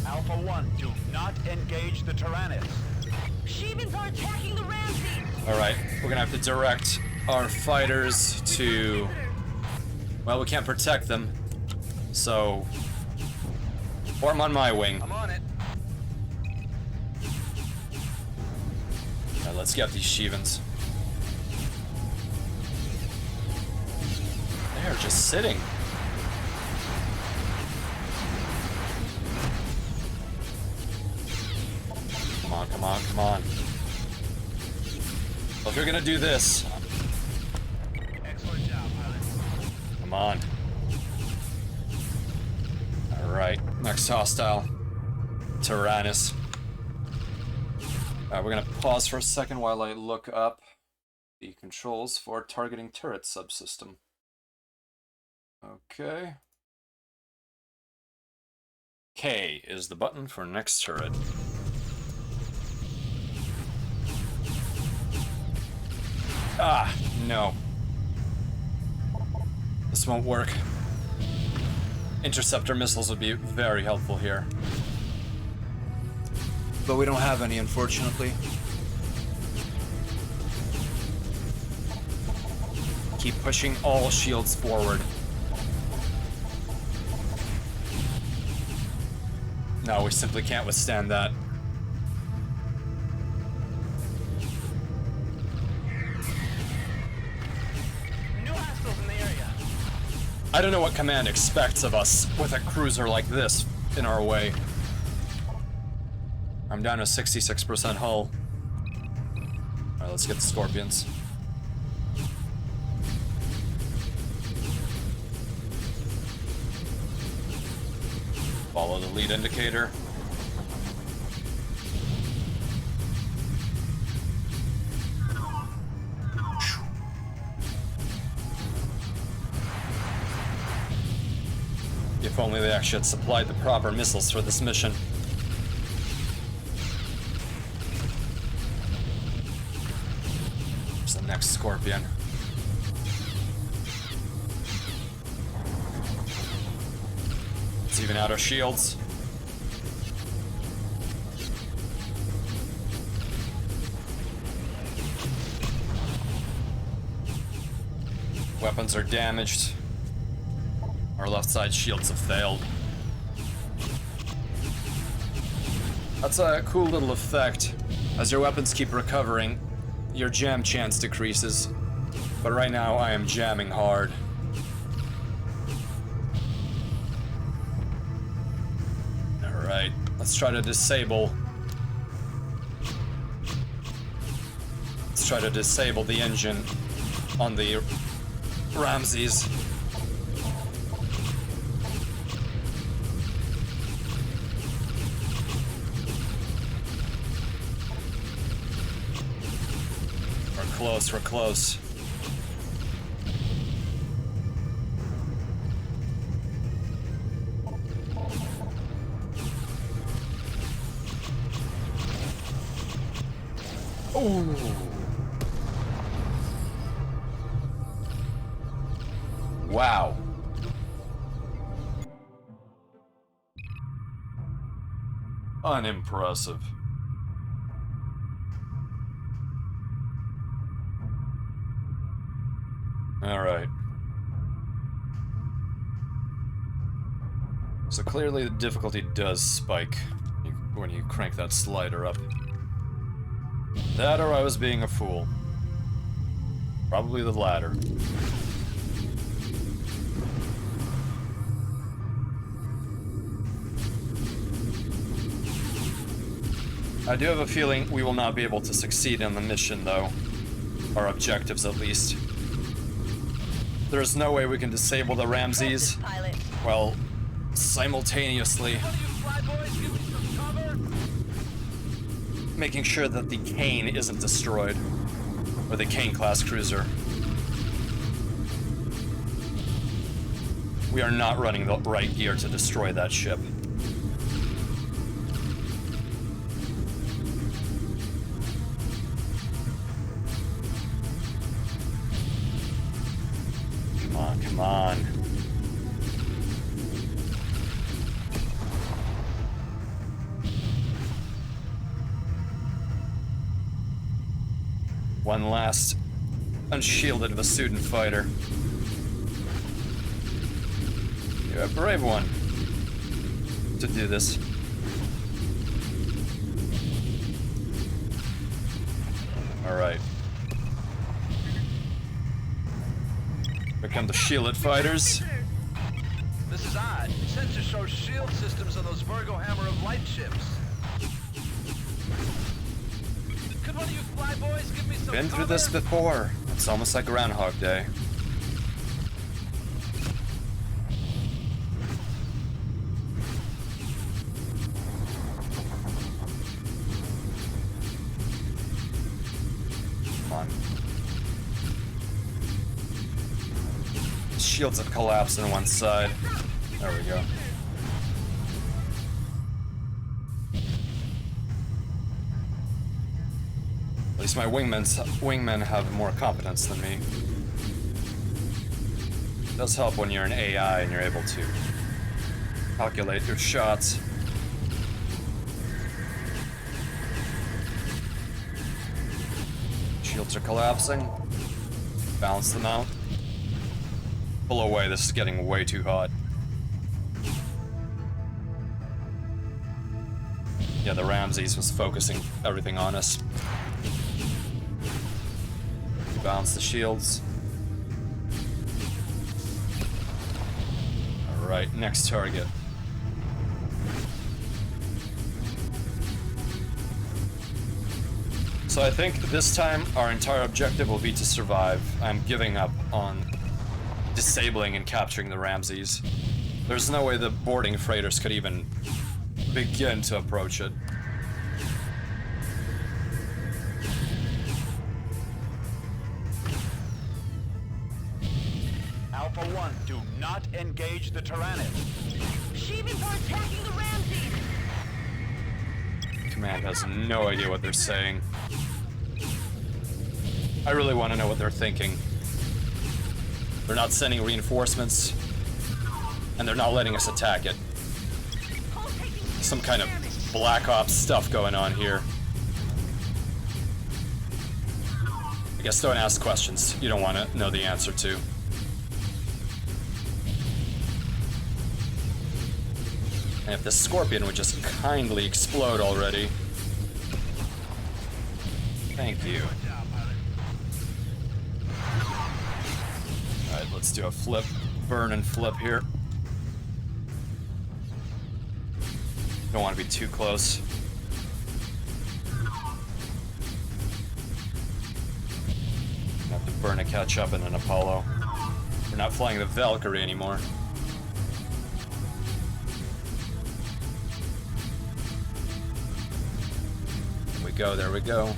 Alpha 1, do not engage the Tyrannus. Shevens are attacking the Ramses. Alright, we're gonna have to direct our fighters to... Well, we can't protect them. So... form on my wing. I'm on it. Alright, let's get these Shevens. They're just sitting. Come on, come on, come on. Well, if you're gonna do this... Excellent job, pilot. Come on. Alright, next hostile. Tyrannus. Alright, we're gonna pause for a second while I look up the controls for targeting turret subsystem. Okay. K is the button for next turret. Ah, no. This won't work. Interceptor missiles would be very helpful here. But we don't have any, unfortunately. Keep pushing all shields forward. No, we simply can't withstand that. New hostiles in the area. I don't know what Command expects of us with a cruiser like this in our way. I'm down to 66% hull. Alright, let's get the Scorpions. Follow the lead indicator. If only they actually had supplied the proper missiles for this mission. There's the next Scorpion. Let's even out our shields. Weapons are damaged. Our left side shields have failed. That's a cool little effect. As your weapons keep recovering, your jam chance decreases. But right now, I am jamming hard. Alright, let's try to disable... Let's try to disable the engine on the Ramses. We're close. Ooh. Wow. Unimpressive. All right. So clearly the difficulty does spike when you crank that slider up. That or I was being a fool. Probably the latter. I do have a feeling we will not be able to succeed in the mission, though. Our objectives, at least. There is no way we can disable the Ramses, well, simultaneously making sure that the Kane isn't destroyed, or the Kane-class cruiser. We are not running the right gear to destroy that ship. Come on. One last unshielded Vasudin fighter. You're a brave one to do this. All right. Here come the shielded fighters. This is odd. Sensors show shield systems on those Virgo Hammer of Light ships. Could one of you flyboys give me some Been through this before. It's almost like Groundhog Day. Come on. Shields have collapsed on one side. There we go. At least my wingmen have more competence than me. It does help when you're an AI and you're able to calculate your shots. Shields are collapsing. Balance them out. Pull away, this is getting way too hot. Yeah, the Ramses was focusing everything on us. Balance the shields. Alright, next target. So I think this time our entire objective will be to survive. I'm giving up on disabling and capturing the Ramses. There's no way the boarding freighters could even begin to approach it. Alpha 1, do not engage the Tyrannid. Sheevens are attacking the Ramses! Command has no idea what they're saying. I really want to know what they're thinking. They're not sending reinforcements, and they're not letting us attack it. some kind of Black Ops stuff going on here. I guess don't ask questions you don't want to know the answer to. And if this scorpion would just kindly explode already. Thank you. Alright, let's do a flip. Burn and flip here. Don't want to be too close. Have to burn to catch up in an Apollo. We're not flying the Valkyrie anymore. There we go, there we go.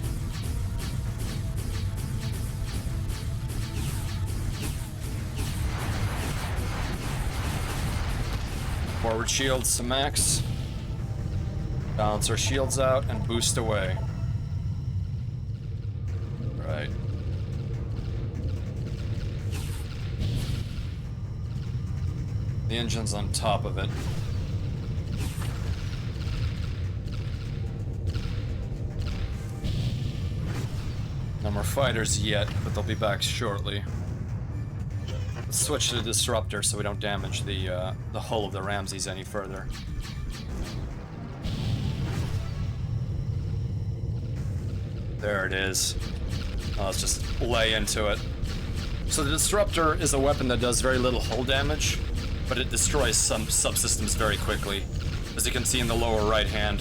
Forward shields to max. Balance our shields out and boost away. Right. The engine's on top of it. No more fighters yet, but they'll be back shortly. Let's switch to the disruptor so we don't damage the hull of the Ramses any further. There it is. Let's just lay into it. So the disruptor is a weapon that does very little hull damage, but it destroys some subsystems very quickly. As you can see in the lower right hand,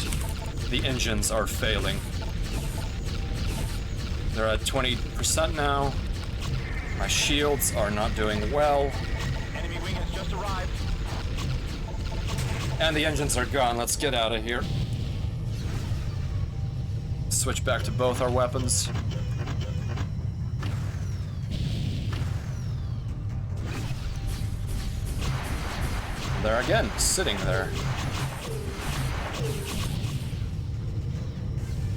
the engines are failing. They're at 20% now. My shields are not doing well. Enemy wing has just arrived. And the engines are gone. Let's get out of here. Switch back to both our weapons. There again, sitting there.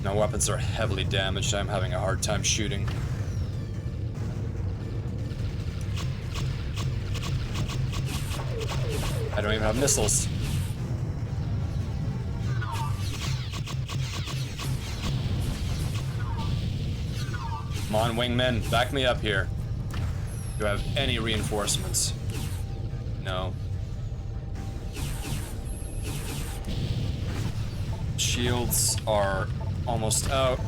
My weapons are heavily damaged. I'm having a hard time shooting. I don't even have missiles. Come on, wingmen, back me up here. Do I have any reinforcements? No. Shields are almost out.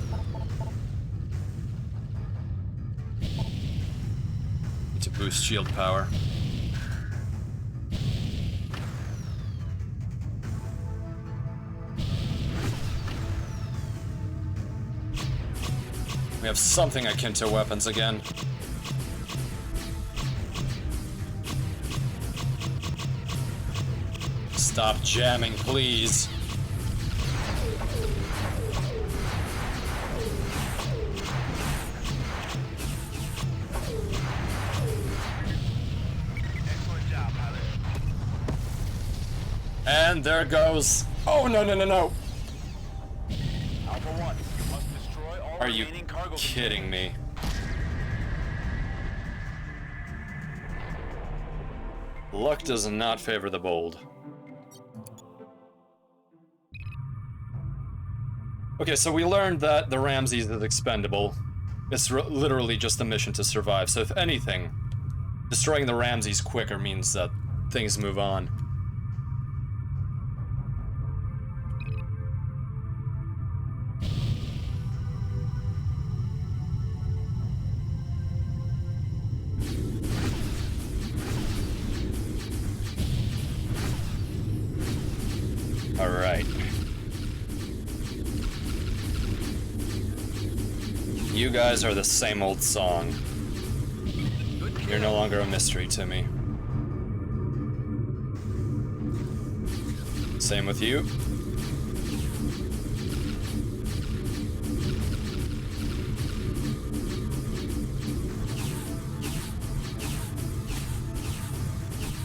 Need to boost shield power. We have something akin to weapons again. Stop jamming, please. And there goes. Oh, no, no, no, no. Alpha 1, you must destroy all Are you remaining cargo kidding me? Luck does not favor the bold. Okay, so we learned that the Ramses is expendable. It's literally just a mission to survive. So if anything, destroying the Ramses quicker means that things move on. Alright. You guys are the same old song. You're no longer a mystery to me. Same with you.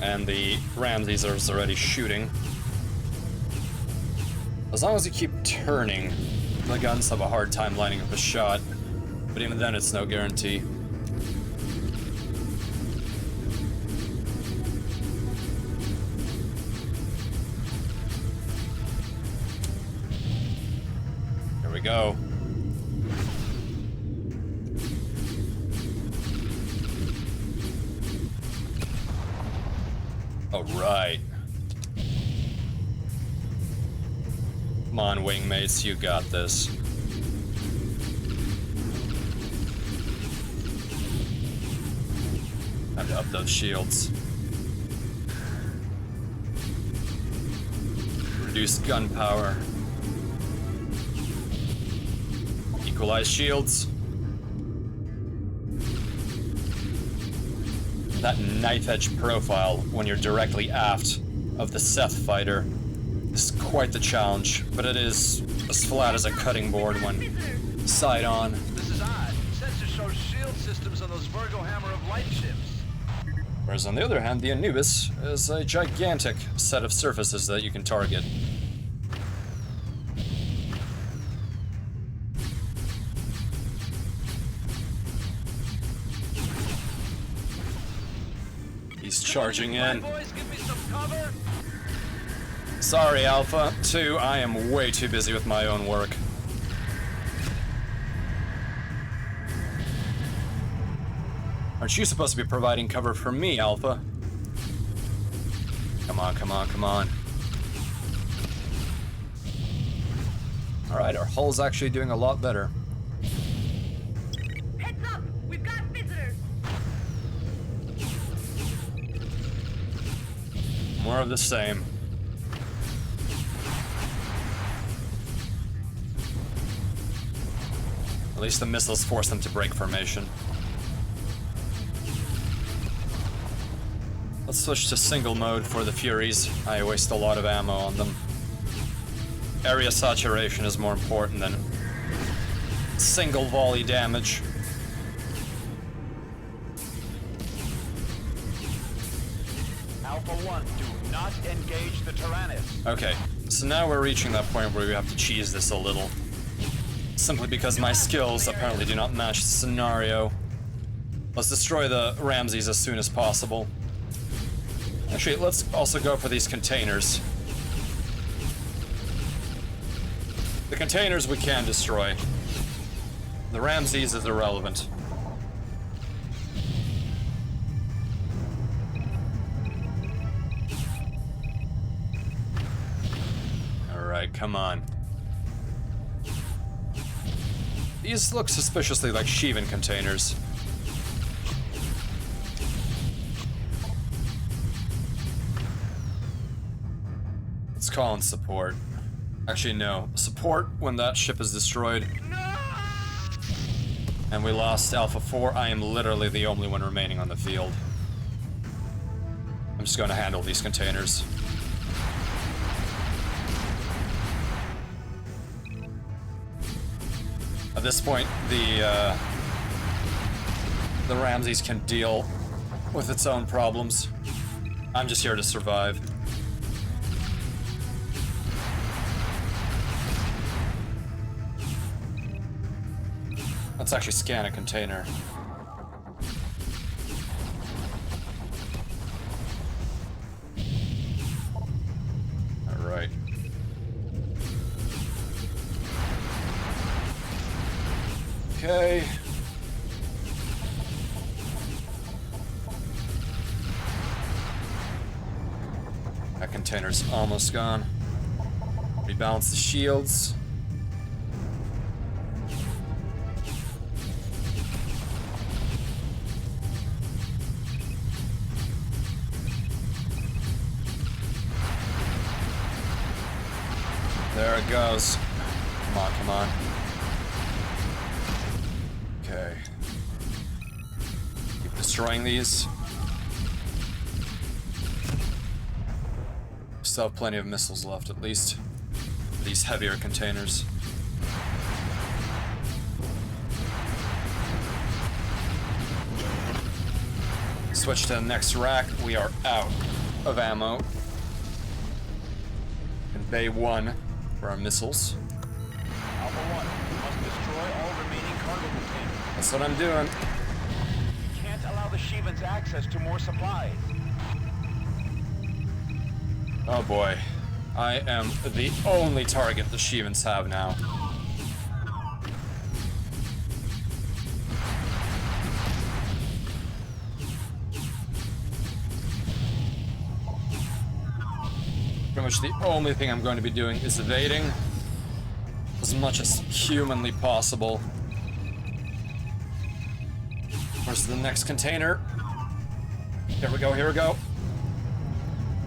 And the Ramses are already shooting. As long as you keep turning, the guns have a hard time lining up a shot, but even then it's no guarantee. go. Alright. Come on, wingmates, you got this. Time to up those shields. Reduce gun power. Equalize shields. That knife edge profile when you're directly aft of the Seth fighter is quite the challenge, but it is as flat as a cutting board when side on. This is odd. Sensors show shield systems on those Virgo Hammer of Light ships. Whereas on the other hand, the Anubis is a gigantic set of surfaces that you can target. He's charging in. Boys, give me some cover. Sorry, Alpha. 2, I am way too busy with my own work. Aren't you supposed to be providing cover for me, Alpha? Come on, come on, come on. Alright, our hull's actually doing a lot better. Heads up! We've got visitors! More of the same. At least the missiles force them to break formation. Let's switch to single mode for the Furies. I waste a lot of ammo on them. Area saturation is more important than single volley damage. Alpha 1, do not engage the Tyrannus. Okay, so now we're reaching that point where we have to cheese this a little. Simply because my skills apparently do not match the scenario. Let's destroy the Ramses as soon as possible. Actually, let's also go for these containers. The containers we can destroy. The Ramses is irrelevant. Alright, come on. These look suspiciously like Shivan containers. Let's call in support. Actually, no. Support when that ship is destroyed. And we lost Alpha 4. I am literally the only one remaining on the field. I'm just going to handle these containers. At this point, the Ramses can deal with its own problems. I'm just here to survive. Let's actually scan a container. All right. Okay. That container's almost gone. Rebalance the shields. There it goes. Come on, come on. Okay. Keep destroying these. Still have plenty of missiles left, at least. These heavier containers. Switch to the next rack. We are out of ammo. In Bay 1 for our missiles. Alpha 1, you must destroy all remaining cargo containers. That's what I'm doing. You can't allow the Shivans access to more supplies. Oh boy. I am the only target the Shivans have now. Pretty much the only thing I'm going to be doing is evading as much as humanly possible. Where's the next container? Here we go, here we go.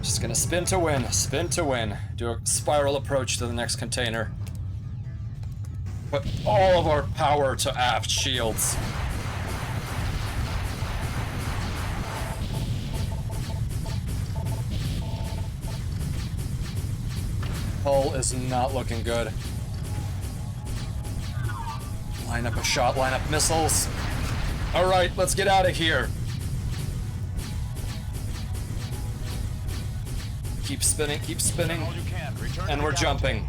Just gonna spin to win, spin to win. Do a spiral approach to the next container. Put all of our power to aft shields. Hull is not looking good. Line up a shot, line up missiles. Alright, let's get out of here. Keep spinning, and we're jumping.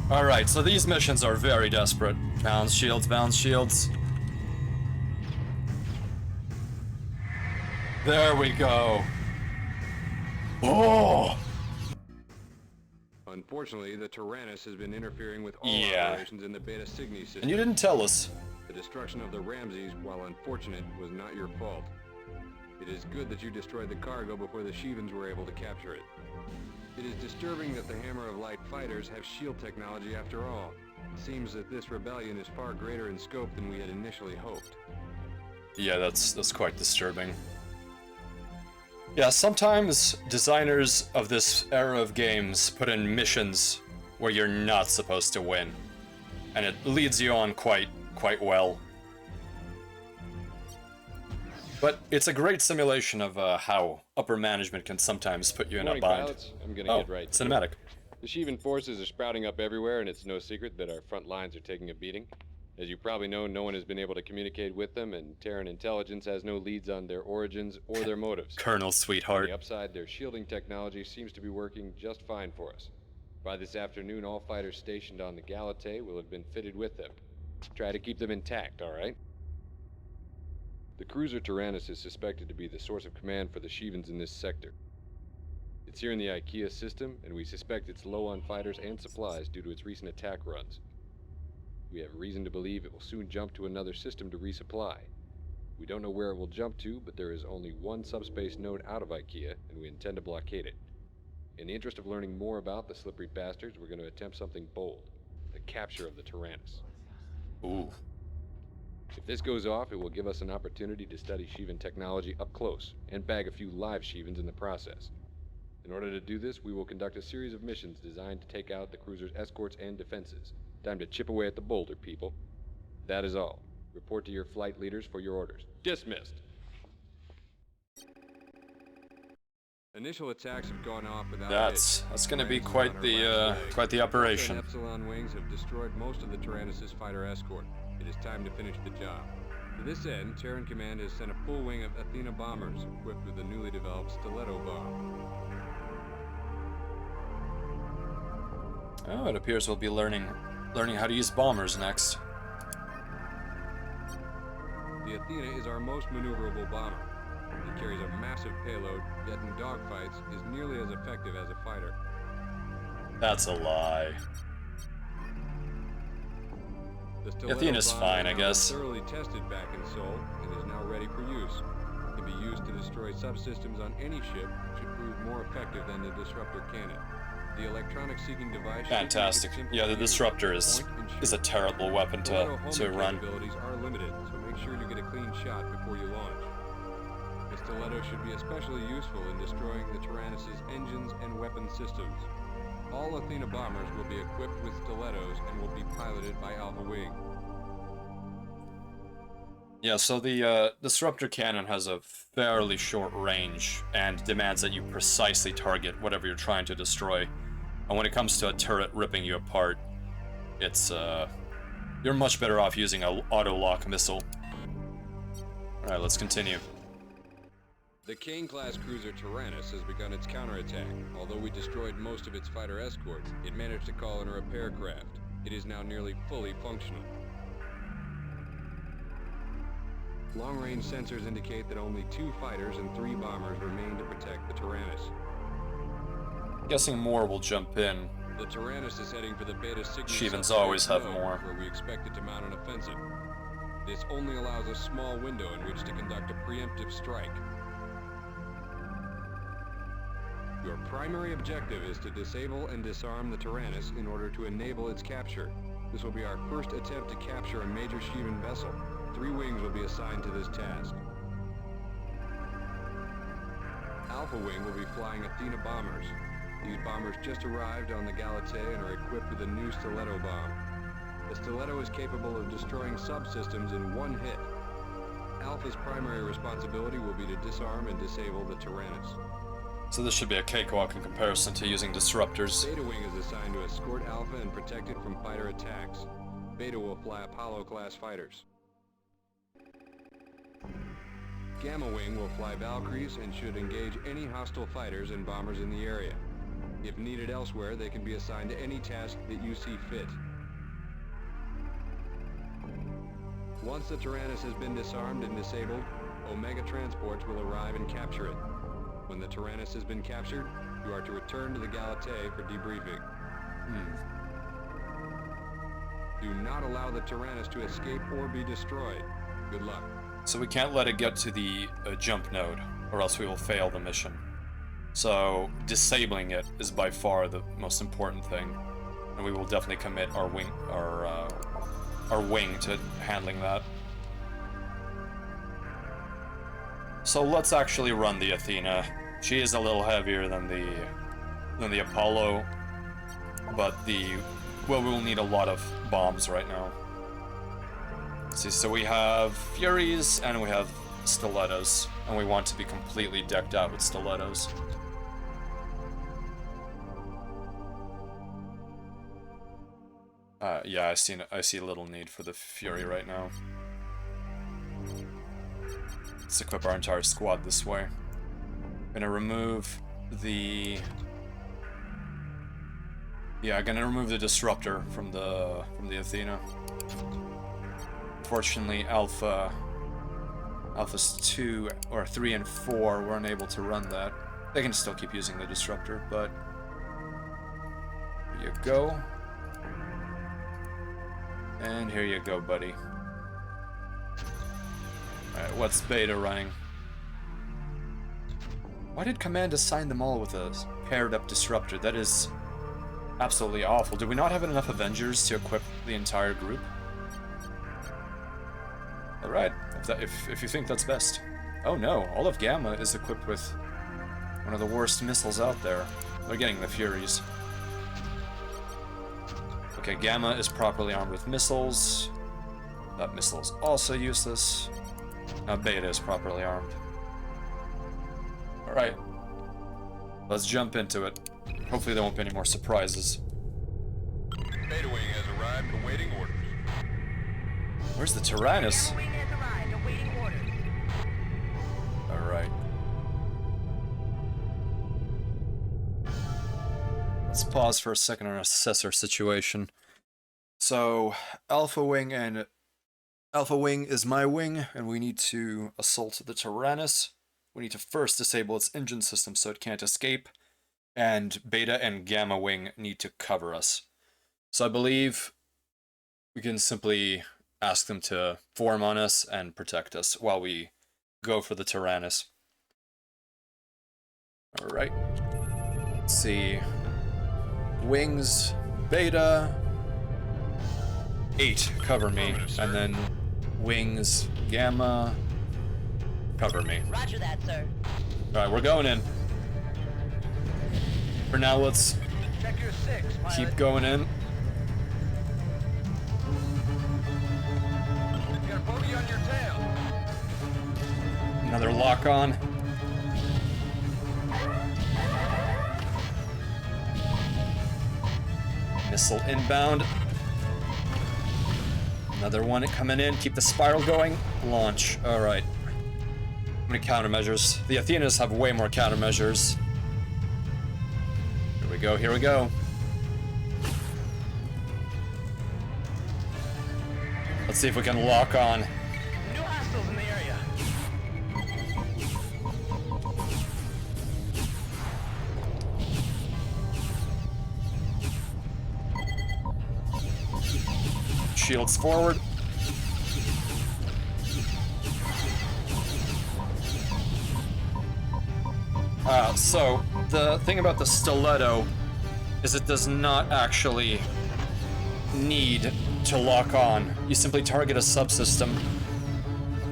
Alright, so these missions are very desperate. Balance shields, balance shields. There we go. Oh! Unfortunately, the Tyrannus has been interfering with all operations in the Beta Cygni system. And you didn't tell us. The destruction of the Ramses, while unfortunate, was not your fault. It is good that you destroyed the cargo before the Shevans were able to capture it. It is disturbing that the Hammer of Light fighters have shield technology after all. It seems that this rebellion is far greater in scope than we had initially hoped. Yeah, that's quite disturbing. Yeah, sometimes designers of this era of games put in missions where you're not supposed to win. And it leads you on quite well. But it's a great simulation of how upper management can sometimes put you in a bind. Pilots. I'm gonna get right to it. Cinematic. The Sheevan forces are sprouting up everywhere, and it's no secret that our front lines are taking a beating. As you probably know, no one has been able to communicate with them, and Terran intelligence has no leads on their origins or their motives. Colonel On Sweetheart. the upside, their shielding technology seems to be working just fine for us. By this afternoon, all fighters stationed on the Galatei will have been fitted with them. Try to keep them intact, all right? The cruiser Tyrannus is suspected to be the source of command for the Shevans in this sector. It's here in the IKEA system, and we suspect it's low on fighters and supplies due to its recent attack runs. We have reason to believe it will soon jump to another system to resupply. We don't know where it will jump to, but there is only one subspace node out of IKEA, and we intend to blockade it. In the interest of learning more about the slippery bastards, we're going to attempt something bold. The capture of the Tyrannus. Ooh. If this goes off, it will give us an opportunity to study Sheevan technology up close, and bag a few live Shevans in the process. In order to do this, we will conduct a series of missions designed to take out the cruiser's escorts and defenses. Time to chip away at the boulder, people. That is all. Report to your flight leaders for your orders. Dismissed! Initial attacks have gone off without That's going to be quite the operation. Epsilon wings have destroyed most of the Tyrannus' fighter escort. It is time to finish the job. To this end, Terran Command has sent a full wing of Athena bombers equipped with the newly developed Stiletto bomb. Oh, it appears we'll be learning how to use bombers next. The Athena is our most maneuverable bomber. It carries a massive payload, yet in dogfights is nearly as effective as a fighter. That's a lie. The Athena's bomb fine, has I now guess. been thoroughly tested back in Seoul and is now ready for use. It can be used to destroy subsystems on any ship, should prove more effective than the disruptor cannon. The electronic seeking device. Fantastic. Yeah, the disruptor is a terrible weapon to run. Abilities are limited, so make sure you get a clean shot before you launch. The Stiletto should be especially useful in destroying the Tyrannus' engines and weapon systems. All Athena bombers will be equipped with stilettos and will be piloted by Alpha Wing. Yeah, so the disruptor cannon has a fairly short range and demands that you precisely target whatever you're trying to destroy. And when it comes to a turret ripping you apart, it's you're much better off using an auto-lock missile. Alright, let's continue. The Kane-class cruiser Tyrannus has begun its counterattack. Although we destroyed most of its fighter escorts, it managed to call in a repair craft. It is now nearly fully functional. Long-range sensors indicate that only 2 fighters and 3 bombers remain to protect the Tyrannus. Guessing more will jump in. The Tyrannus is heading for the Beta Cygni Shevans subspace always have node, more. where we expect it to mount an offensive. This only allows a small window in which to conduct a preemptive strike. Your primary objective is to disable and disarm the Tyrannus in order to enable its capture. This will be our first attempt to capture a major Sheevan vessel. 3 wings will be assigned to this task. Alpha Wing will be flying Athena bombers. These bombers just arrived on the Galatée and are equipped with a new stiletto bomb. The stiletto is capable of destroying subsystems in 1 hit. Alpha's primary responsibility will be to disarm and disable the Tyrannus. So this should be a cakewalk in comparison to using disruptors. Beta Wing is assigned to escort Alpha and protect it from fighter attacks. Beta will fly Apollo-class fighters. Gamma Wing will fly Valkyries and should engage any hostile fighters and bombers in the area. If needed elsewhere, they can be assigned to any task that you see fit. Once the Tyrannus has been disarmed and disabled, Omega transports will arrive and capture it. When the Tyrannus has been captured, you are to return to the Galatée for debriefing. Do not allow the Tyrannus to escape or be destroyed. Good luck. So we can't let it get to the jump node, or else we will fail the mission. So disabling it is by far the most important thing, and we will definitely commit our wing to handling that. So let's actually run the Athena. She is a little heavier than the Apollo, but we will need a lot of bombs right now. See, so we have Furies and we have Stilettos, and we want to be completely decked out with Stilettos. Yeah, I see little need for the Fury right now. Let's equip our entire squad this way. Gonna remove the... Yeah, gonna remove the Disruptor from the Athena. Fortunately, Alphas 2 or 3 and 4 weren't able to run that. They can still keep using the Disruptor, but here you go. And here you go, buddy. Alright, what's Beta running? Why did Command assign them all with a paired up Disruptor? That is absolutely awful. Did we not have enough Avengers to equip the entire group? Alright, if you think that's best. Oh no, all of Gamma is equipped with one of the worst missiles out there. They're getting the Furies. Okay, Gamma is properly armed with missiles. That missile is also useless. Now Beta is properly armed. Alright. Let's jump into it. Hopefully there won't be any more surprises. Beta Wing has arrived, awaiting orders. Where's the Tyrannus? Wing has arrived, awaiting orders. Alright. Let's pause for a second and assess our situation. So, Alpha Wing is my wing, and we need to assault the Tyrannus. We need to first disable its engine system so it can't escape, and Beta and Gamma Wing need to cover us. So I believe we can simply ask them to form on us and protect us while we go for the Tyrannus. Alright. Let's see. Wings, Beta, 8, cover me, and then Wings, Gamma, cover me. Roger that, sir. Alright, we're going in. For now, let's Check your 6, pilot. keep going in. You got a bogey on your tail. Another lock on. Missile inbound. Another one coming in. Keep the spiral going. Launch. Alright. How many countermeasures? The Athenas have way more countermeasures. Here we go, here we go. Let's see if we can lock on. New hostiles in the area. Shields forward. So, the thing about the stiletto is it does not actually need to lock on. You simply target a subsystem.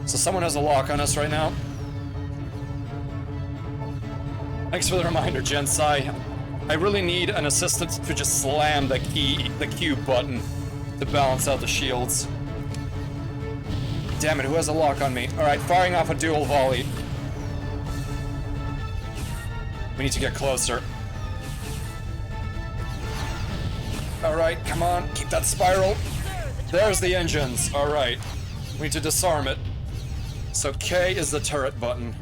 So someone has a lock on us right now. Thanks for the reminder, Gensai. I really need an assistant to just slam the Q button to balance out the shields. Damn it, who has a lock on me? Alright, firing off a dual volley. We need to get closer. Alright, come on, keep that spiral. There's the engines, alright. We need to disarm it. So K is the turret button.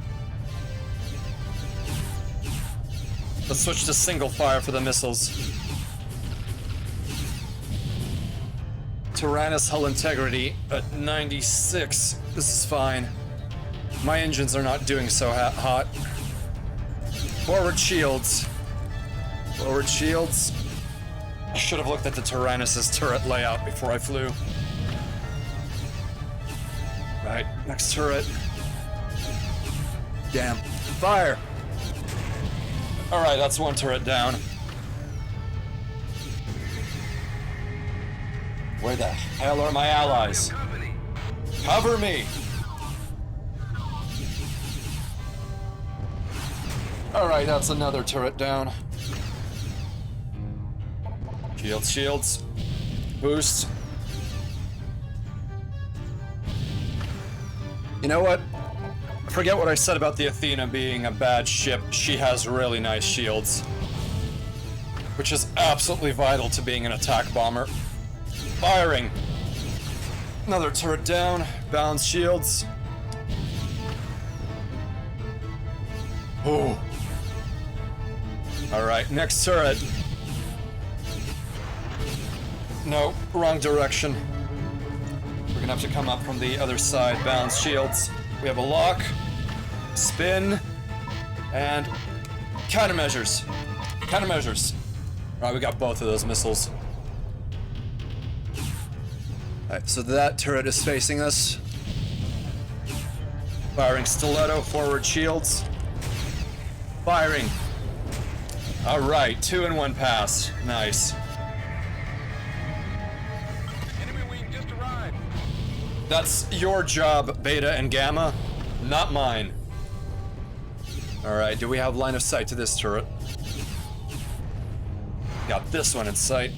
Let's switch to single fire for the missiles. Tyrannus hull integrity at 96. This is fine. My engines are not doing so hot. Forward shields. Forward shields. I should have looked at the Tyrannus's turret layout before I flew. Right, next turret. Damn. Fire! Alright, that's one turret down. Where the hell are my allies? Cover me! Alright, that's another turret down. Shields, shields. Boost. You know what? Forget what I said about the Athena being a bad ship. She has really nice shields. Which is absolutely vital to being an attack bomber. Firing! Another turret down. Balanced shields. Oh. Alright, next turret. No, wrong direction. We're gonna have to come up from the other side. Balanced shields. We have a lock. Spin. And countermeasures. Countermeasures. Alright, we got both of those missiles. Alright, so that turret is facing us. Firing stiletto, forward shields. Firing. Alright, 2 in 1 pass. Nice. Enemy wing just arrived. That's your job, Beta and Gamma, not mine. Alright, do we have line of sight to this turret? Got this one in sight.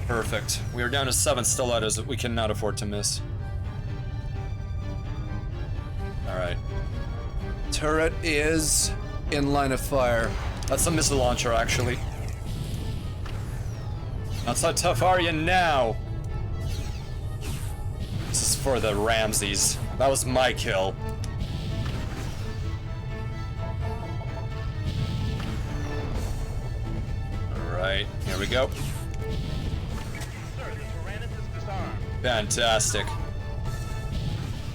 Perfect. We are down to 7 stilettos that we cannot afford to miss. Alright. Turret is in line of fire. That's a missile launcher, actually. That's how tough are you now? This is for the Ramses. That was my kill. Alright, here we go. Sir, the Tyrannus is disarmed. Fantastic.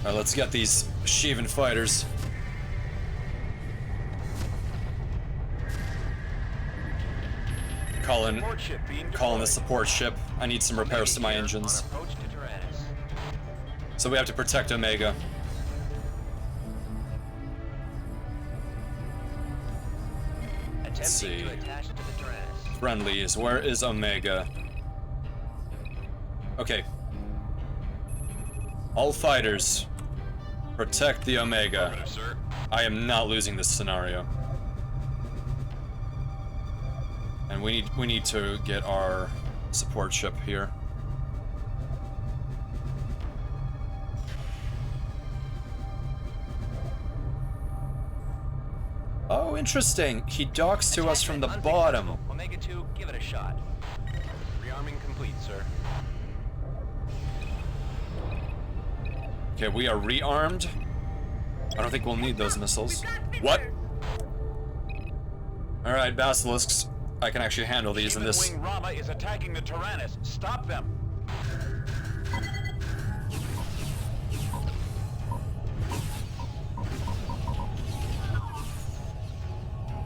Alright, let's get these Shivan fighters. Support ship being Calling the deployed. support ship. I need some repairs to my engines. On approach to Tyrannus. So we have to protect Omega. Attempting see. to attach to the Tyrannus. Friendlies, where is Omega? Okay. All fighters, protect the Omega. Affirmative, sir. I am not losing this scenario. And we need to get our support ship here. Oh, interesting. He docks to us from the Attachment bottom. unsuccessful. Omega 2, give it a shot. Rearming complete, sir. Okay, we are rearmed. I don't think we'll need those missiles. What? Alright, basilisks. I can actually handle these in Shivan this. Wing Rama is attacking the Tyrannus. Stop them.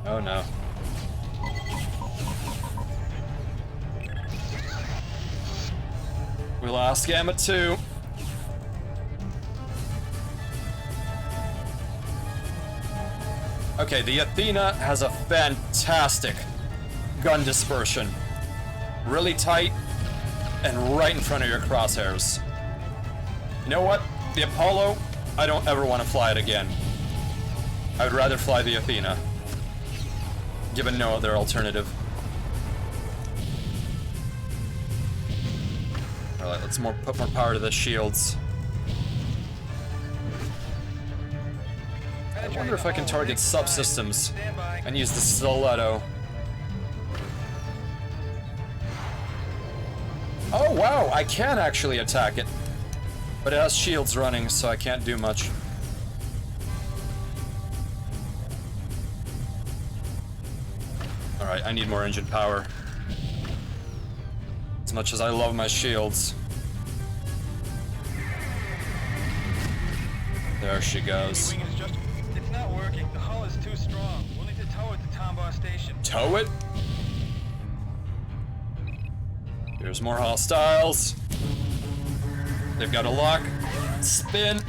Oh no. We lost Gamma 2. Okay, the Athena has a fantastic gun dispersion. Really tight and right in front of your crosshairs. You know what? The Apollo, I don't ever want to fly it again. I would rather fly the Athena, given no other alternative. Alright, let's put more power to the shields. I wonder if I can target subsystems and use the stiletto. Oh wow, I can actually attack it. But it has shields running, so I can't do much. Alright, I need more engine power. As much as I love my shields. There she goes. It's not working. The hull is too strong. We'll need to tow it to Tombaugh Station. Tow it? Here's more hostiles. They've got a lock. Spin.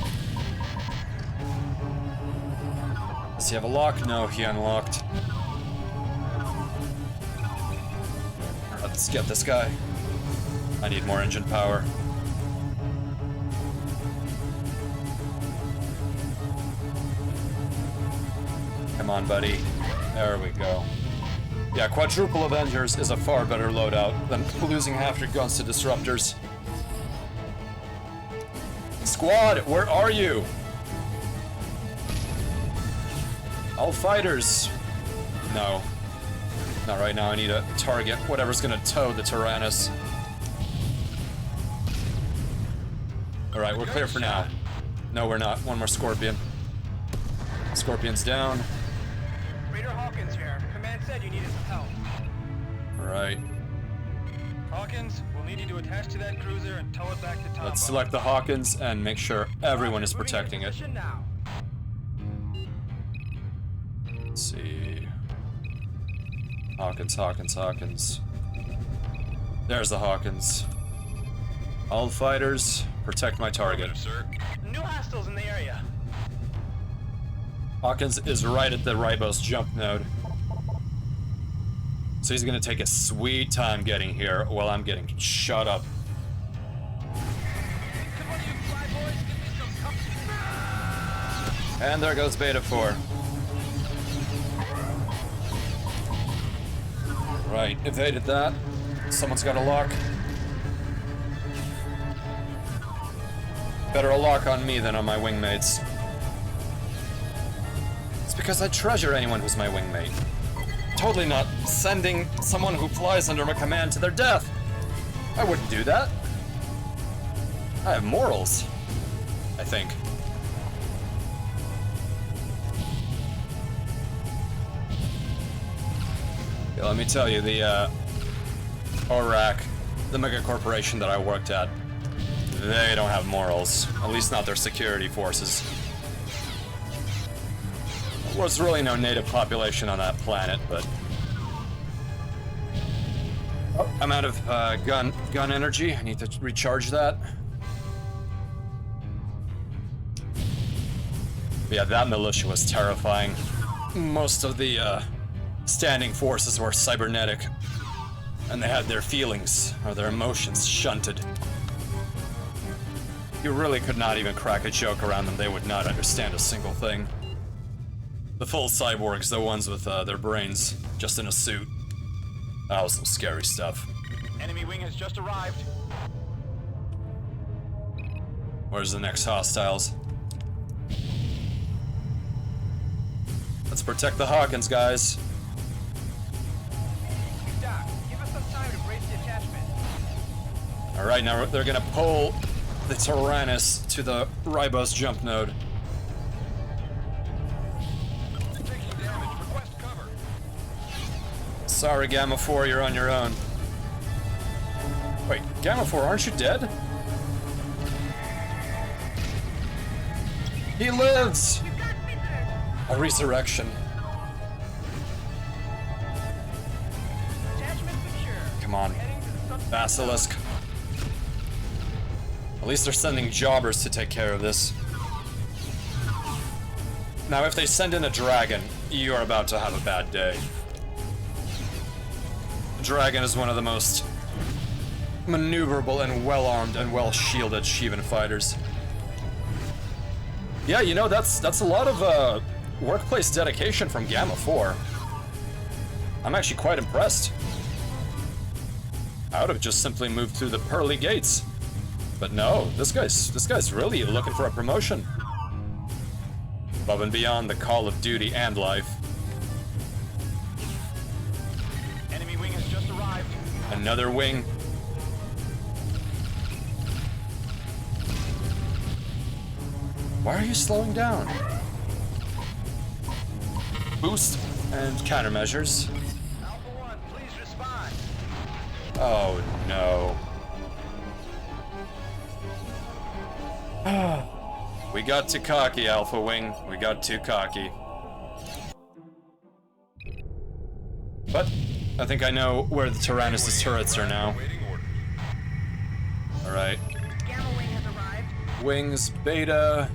Does he have a lock? No, he unlocked. Let's get this guy. I need more engine power. Come on, buddy. There we go. Yeah, quadruple Avengers is a far better loadout than losing half your guns to disruptors. Squad, where are you? All fighters. No. Not right now. I need a target. Whatever's gonna tow the Tyrannus. Alright, we're clear for now. No, we're not. One more Scorpion. Scorpion's down. Raider Hawkins here. Command said you needed some help. Alright. Hawkins, we'll need you to attach to that cruiser and tow it back to Tombaugh. Let's select the Hawkins and make sure everyone is protecting it. Now. Let's see. Hawkins, Hawkins, Hawkins. There's the Hawkins. All fighters, protect my target. Sir. New hostiles in the area. Hawkins is right at the Ribos jump node. So he's gonna take a sweet time getting here while I'm getting shut up. Come on, you fly boys, give me some company. And there goes Beta 4. Right, evaded that. Someone's got a lock. Better a lock on me than on my wingmates. It's because I treasure anyone who's my wingmate. Totally not sending someone who flies under my command to their death. I wouldn't do that. I have morals, I think. Yeah, let me tell you, the ORAC, the mega corporation that I worked at, they don't have morals. At least not their security forces. There was really no native population on that planet, but... Oh, I'm out of gun energy. I need to recharge that. But yeah, that militia was terrifying. Most of the standing forces were cybernetic, and they had their feelings or their emotions shunted. You really could not even crack a joke around them. They would not understand a single thing. The full cyborgs, the ones with their brains just in a suit. That was some scary stuff. Enemy wing has just arrived. Where's the next hostiles? Let's protect the Hawkins, guys. Doc, give us some time to brace the attachment. Alright, now they're gonna pull the Tyrannus to the Ribos jump node. Taking damage. Request cover. Sorry, Gamma 4, you're on your own. Wait, Gamma 4, aren't you dead? He lives! A resurrection. Attachment secure. Come on, Heading to the subsystem. Basilisk. At least they're sending jobbers to take care of this. Now, if they send in a dragon, you are about to have a bad day. Dragon is one of the most maneuverable and well-armed and well-shielded Shivan fighters. Yeah, you know, that's a lot of workplace dedication from Gamma 4. I'm actually quite impressed. I would have just simply moved through the pearly gates. But no, this guy's really looking for a promotion. Above and beyond the call of duty and life. Enemy wing has just arrived. Another wing. Why are you slowing down? Boost and countermeasures. Alpha 1, please respond. Oh no. We got too cocky, Alpha Wing. We got too cocky. But I think I know where the Tyrannus' turrets are now. Alright. Gamma wing has arrived. Wings, Beta.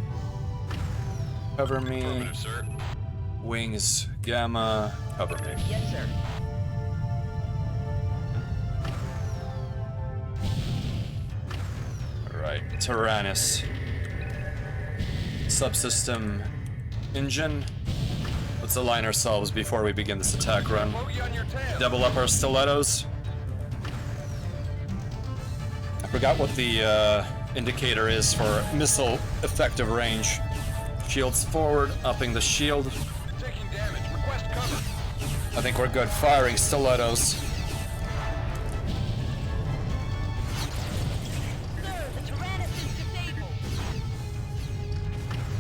Cover me. Affirmative, sir. Wings, Gamma. Cover me. Yes, sir. Alright, Tyrannus. Subsystem engine. Let's align ourselves before we begin this attack run. Bogey on your tail. Double up our stilettos. I forgot what the indicator is for missile effective range. Shields forward, upping the shield. Taking damage. Request cover. I think we're good. Firing stilettos. Sir, the Tyrannus is disabled.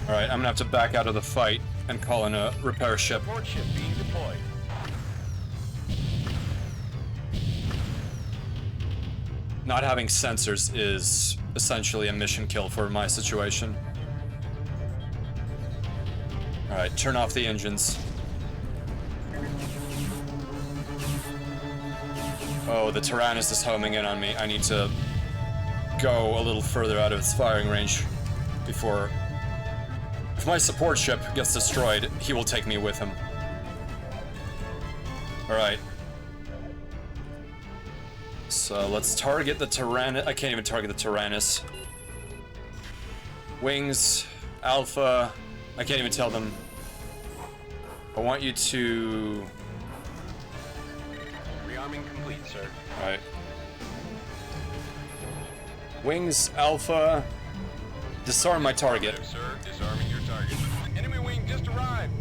Alright, I'm gonna have to back out of the fight and call in a repair ship. Support ship being deployed. Not having sensors is essentially a mission kill for my situation. Alright, turn off the engines. Oh, the Tyrannus is homing in on me. I need to go a little further out of its firing range before... If my support ship gets destroyed, he will take me with him. Alright. So let's target the Tyrannus. I can't even target the Tyrannus. Wings, Alpha. I can't even tell them. I want you to... Rearming complete, sir. Alright. Wings, Alpha. Disarm my target. Sir, disarming your target. Enemy wing just arrived.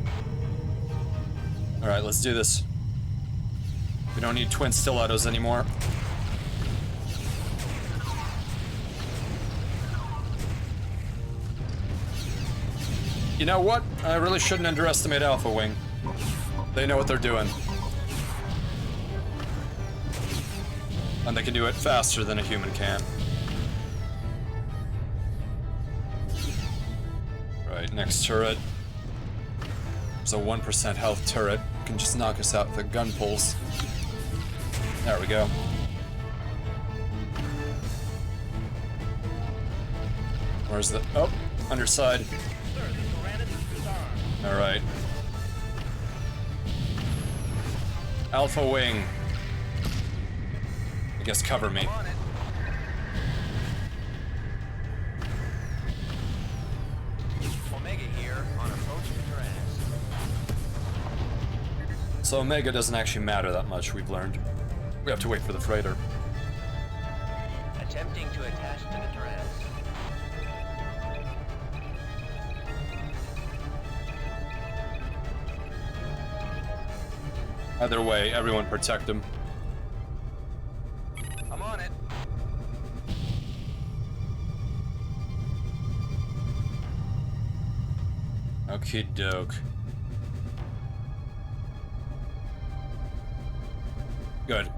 Alright, let's do this. We don't need twin stilettos anymore. You know what? I really shouldn't underestimate Alpha Wing. They know what they're doing. And they can do it faster than a human can. Right, next turret. It's a 1% health turret. Can just knock us out with the gun pulls. There we go. Where's the... Oh, underside. Sir, the Tyrannus is disarmed. Alright. Alpha Wing. I guess cover me. On it. Omega here on approach to Tyrannus. So Omega doesn't actually matter that much, we've learned. We have to wait for the freighter. Attempting to attach to the Tyrannus. Either way, everyone protect him. I'm on it. Okie doke. Good.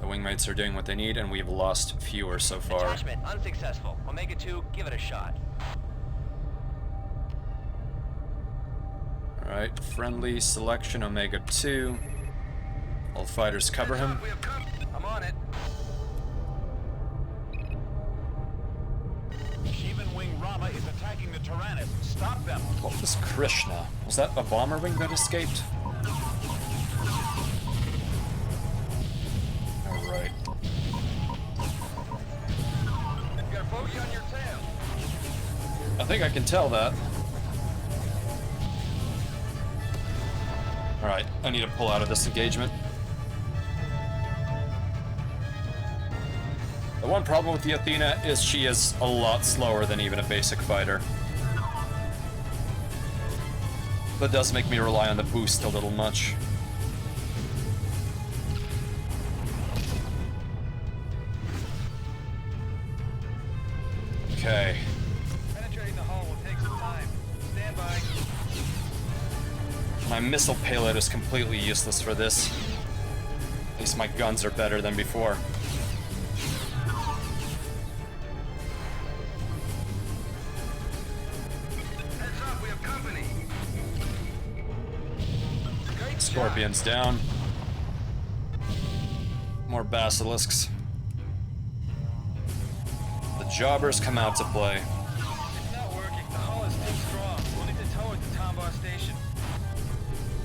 The wingmates are doing what they need, and we've lost fewer so far. Attachment unsuccessful. Omega 2, give it a shot. Alright, friendly selection, Omega 2. All fighters cover him. We have come. I'm on it. Shivan wing Llama is attacking the Tyrannus. Stop them. What was Krishna? Was that a bomber wing that escaped? Alright. Got a bogey on your tail. I think I can tell that. Alright, I need to pull out of this engagement. The one problem with the Athena is she is a lot slower than even a basic fighter. That does make me rely on the boost a little much. Okay. Penetrating the hull will take some time. Stand by. My missile payload is completely useless for this. At least my guns are better than before. Heads up, we have company. Great Scorpion's down. More basilisks. The jobbers come out to play. It's not working. The hull is too strong. We'll need to tow it to Tombaugh Station.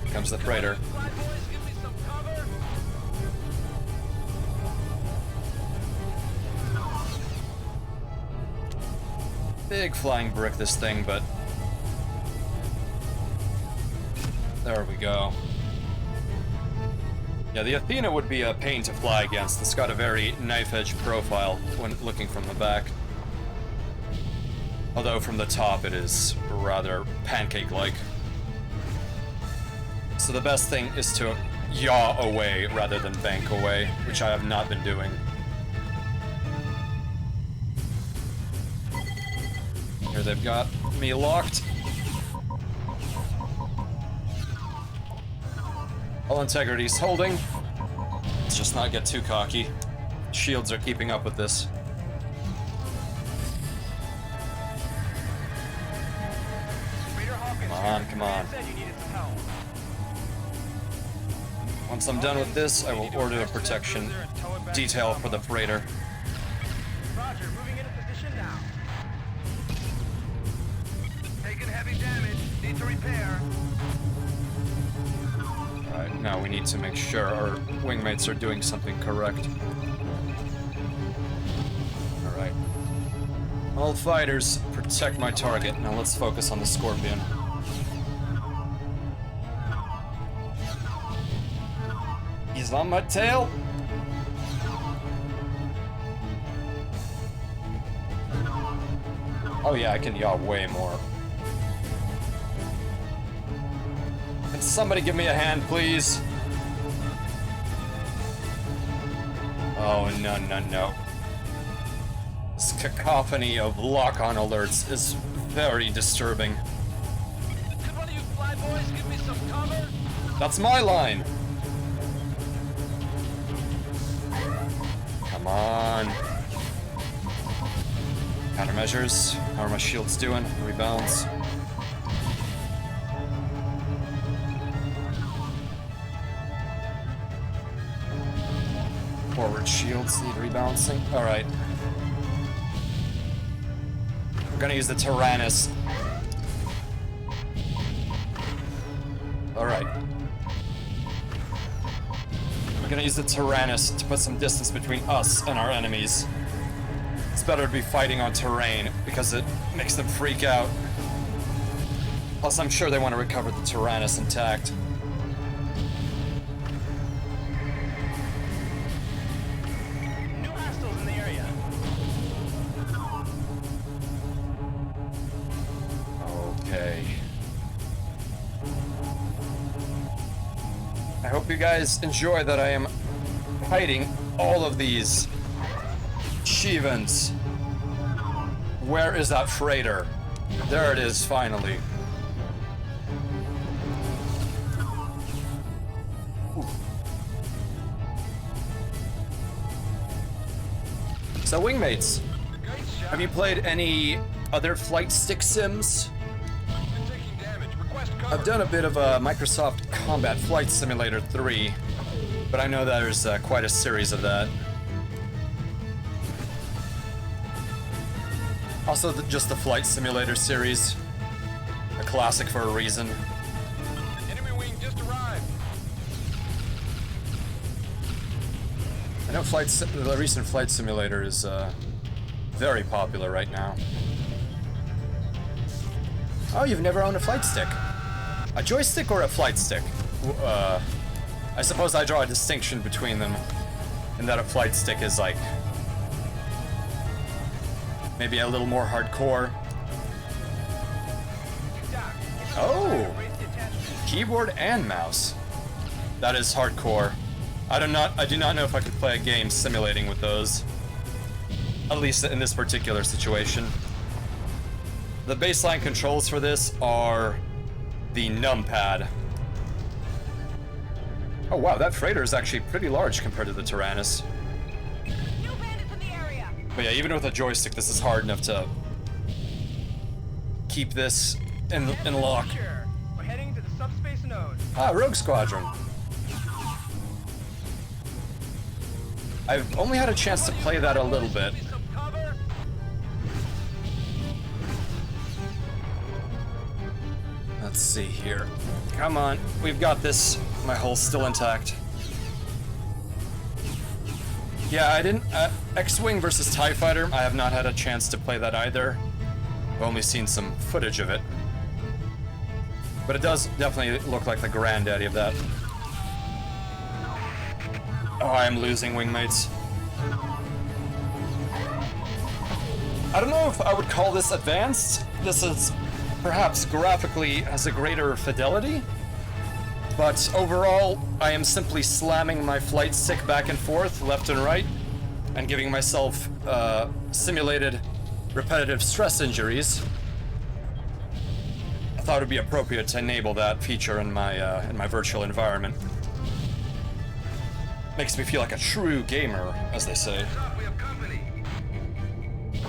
Here comes the freighter. Fly boys, give me some cover. Big flying brick, this thing, but... There we go. Yeah, the Athena would be a pain to fly against. It's got a very knife-edge profile when looking from the back. Although from the top it is rather pancake-like. So the best thing is to yaw away rather than bank away, which I have not been doing. Here they've got me locked. All integrity's holding. Let's just not get too cocky. Shields are keeping up with this. Come on, come on. Once I'm done with this, I will order a protection detail for the freighter. Roger, moving into position now. Taking heavy damage. Need to repair. Alright, now we need to make sure our wingmates are doing something correct. Alright. All fighters, protect my target. Now let's focus on the Scorpion. He's on my tail! Oh yeah, I can yaw way more. Can somebody give me a hand, please? Oh, no, no, no. This cacophony of lock-on alerts is very disturbing. Could one of you fly boys give me some cover? That's my line! Come on. Countermeasures. How are my shields doing? Rebalance. Forward shields need rebalancing. Alright. We're gonna use the Tyrannus. Alright. We're gonna use the Tyrannus to put some distance between us and our enemies. It's better to be fighting on terrain because it makes them freak out. Plus, I'm sure they want to recover the Tyrannus intact. New hostiles in the area. Okay. I hope you guys enjoy that I am fighting all of these Shivans. Where is that freighter? There it is, finally. Ooh. So, wingmates, have you played any other flight stick sims? Taking damage. Request cover. I've done a bit of Microsoft Combat Flight Simulator 3, but I know there's quite a series of that. Also, just the Flight Simulator series. A classic for a reason. Enemy wing just arrived. I know the recent Flight Simulator is very popular right now. Oh, you've never owned a flight stick? A joystick or a flight stick? I suppose I draw a distinction between them, in that a flight stick is like maybe a little more hardcore. Oh, keyboard and mouse. That is hardcore. I do not know if I could play a game simulating with those. At least in this particular situation. The baseline controls for this are the numpad. Oh wow, that freighter is actually pretty large compared to the Tyrannus. New bandits in the area. But yeah, even with a joystick, this is hard enough to keep this in lock. We're heading to the subspace node. Ah, Rogue Squadron. I've only had a chance to play that a little bit. Let's see here. Come on, we've got this. My hull's still intact. Yeah, I didn't... X-Wing versus TIE Fighter, I have not had a chance to play that either. I've only seen some footage of it. But it does definitely look like the granddaddy of that. Oh, I am losing wingmates. I don't know if I would call this advanced. This is perhaps graphically has a greater fidelity. But overall, I am simply slamming my flight stick back and forth, left and right, and giving myself simulated repetitive stress injuries. I thought it would be appropriate to enable that feature in my virtual environment. Makes me feel like a true gamer, as they say.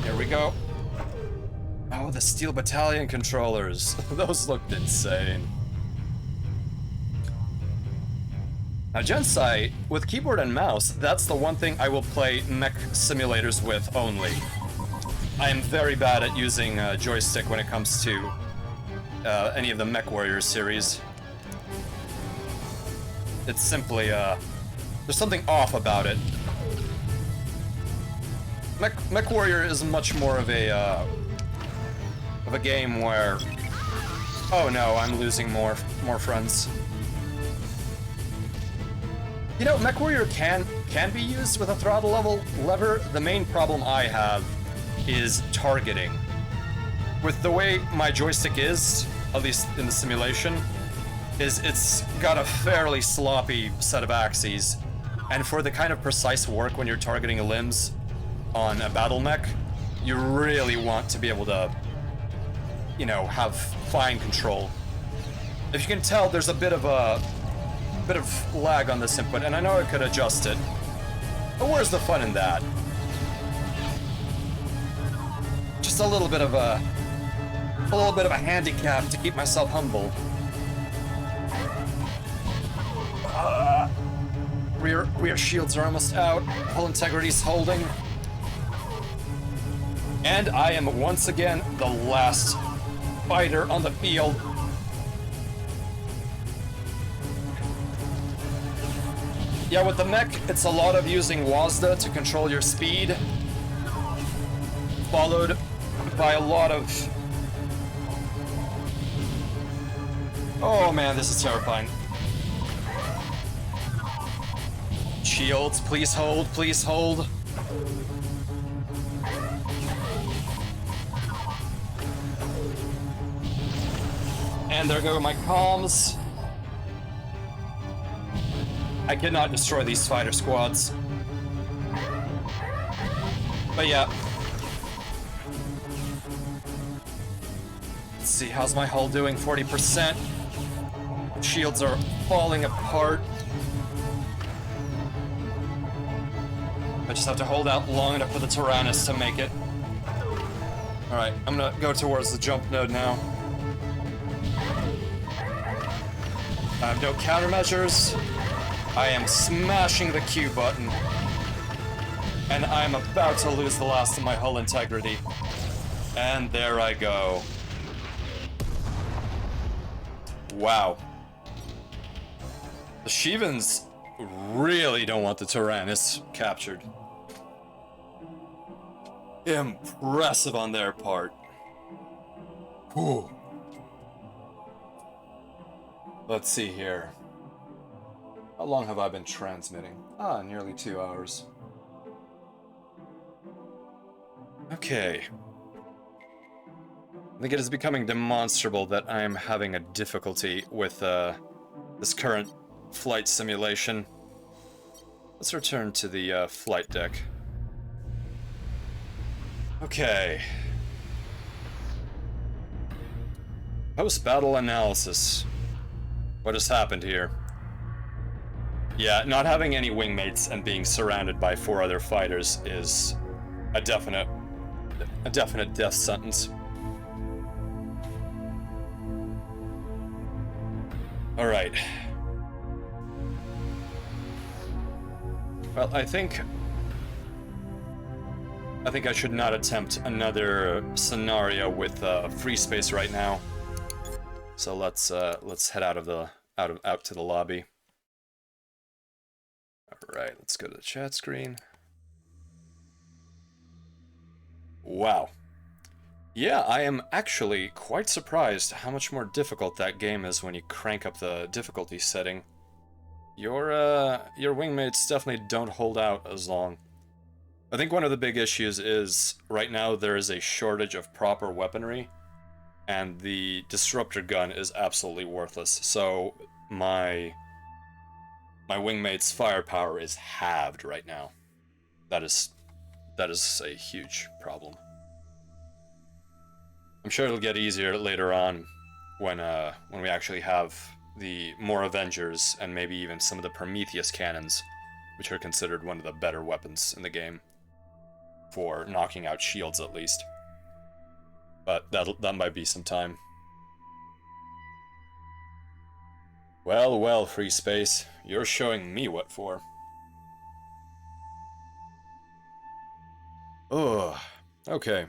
Here we go. Oh, the Steel Battalion controllers. Those looked insane. Now, Gensai, with keyboard and mouse, that's the one thing I will play mech simulators with only. I am very bad at using a joystick when it comes to any of the Mech Warriors series. It's simply, there's something off about it. Mech Warrior is much more of a game where... Oh no, I'm losing more friends. You know, Mech Warrior can be used with a throttle lever. The main problem I have is targeting. With the way my joystick is, at least in the simulation, is it's got a fairly sloppy set of axes. And for the kind of precise work when you're targeting limbs on a battle mech, you really want to be able to, you know, have fine control. If you can tell, there's a bit of lag on this input, and I know I could adjust it. But where's the fun in that? Just a little bit of a handicap to keep myself humble. Rear shields are almost out. Hull integrity's holding. And I am once again the last fighter on the field. Yeah, with the mech, it's a lot of using WASDA to control your speed, followed by a lot of... Oh man, this is terrifying. Shields, please hold, please hold. And there go my comms. I cannot destroy these fighter squads. But yeah. Let's see, how's my hull doing? 40%. Shields are falling apart. I just have to hold out long enough for the Tyrannus to make it. Alright, I'm gonna go towards the jump node now. I have no countermeasures. I am smashing the Q button. And I'm about to lose the last of my hull integrity. And there I go. Wow. The Shivans really don't want the Tyrannus captured. Impressive on their part. Whew. Let's see here. How long have I been transmitting? Nearly 2 hours. Okay. I think it is becoming demonstrable that I am having a difficulty with this current flight simulation. Let's return to the flight deck. Okay. Post-battle analysis. What has happened here? Yeah, not having any wingmates and being surrounded by 4 other fighters is a definite death sentence. All right. Well, I think I should not attempt another scenario with Freespace right now. So let's head out to the lobby. All right, let's go to the chat screen. Wow. Yeah, I am actually quite surprised how much more difficult that game is when you crank up the difficulty setting. Your wingmates definitely don't hold out as long. I think one of the big issues is right now there is a shortage of proper weaponry, and the disruptor gun is absolutely worthless. So my wingmate's firepower is halved right now. That is a huge problem. I'm sure it'll get easier later on when we actually have the more Avengers and maybe even some of the Prometheus cannons, which are considered one of the better weapons in the game for knocking out shields at least. But that might be some time. Well, well, Freespace, you're showing me what for. Oh, okay.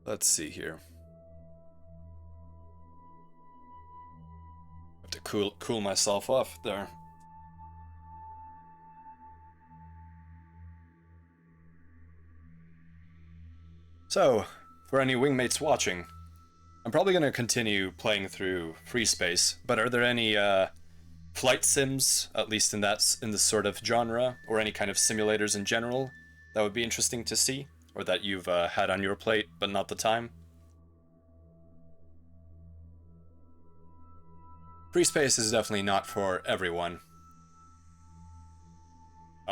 Let's see here. Have to cool myself off there. So, for any wingmates watching, I'm probably going to continue playing through Freespace, but are there any flight sims, at least in this sort of genre, or any kind of simulators in general, that would be interesting to see, or that you've had on your plate, but not the time? Freespace is definitely not for everyone.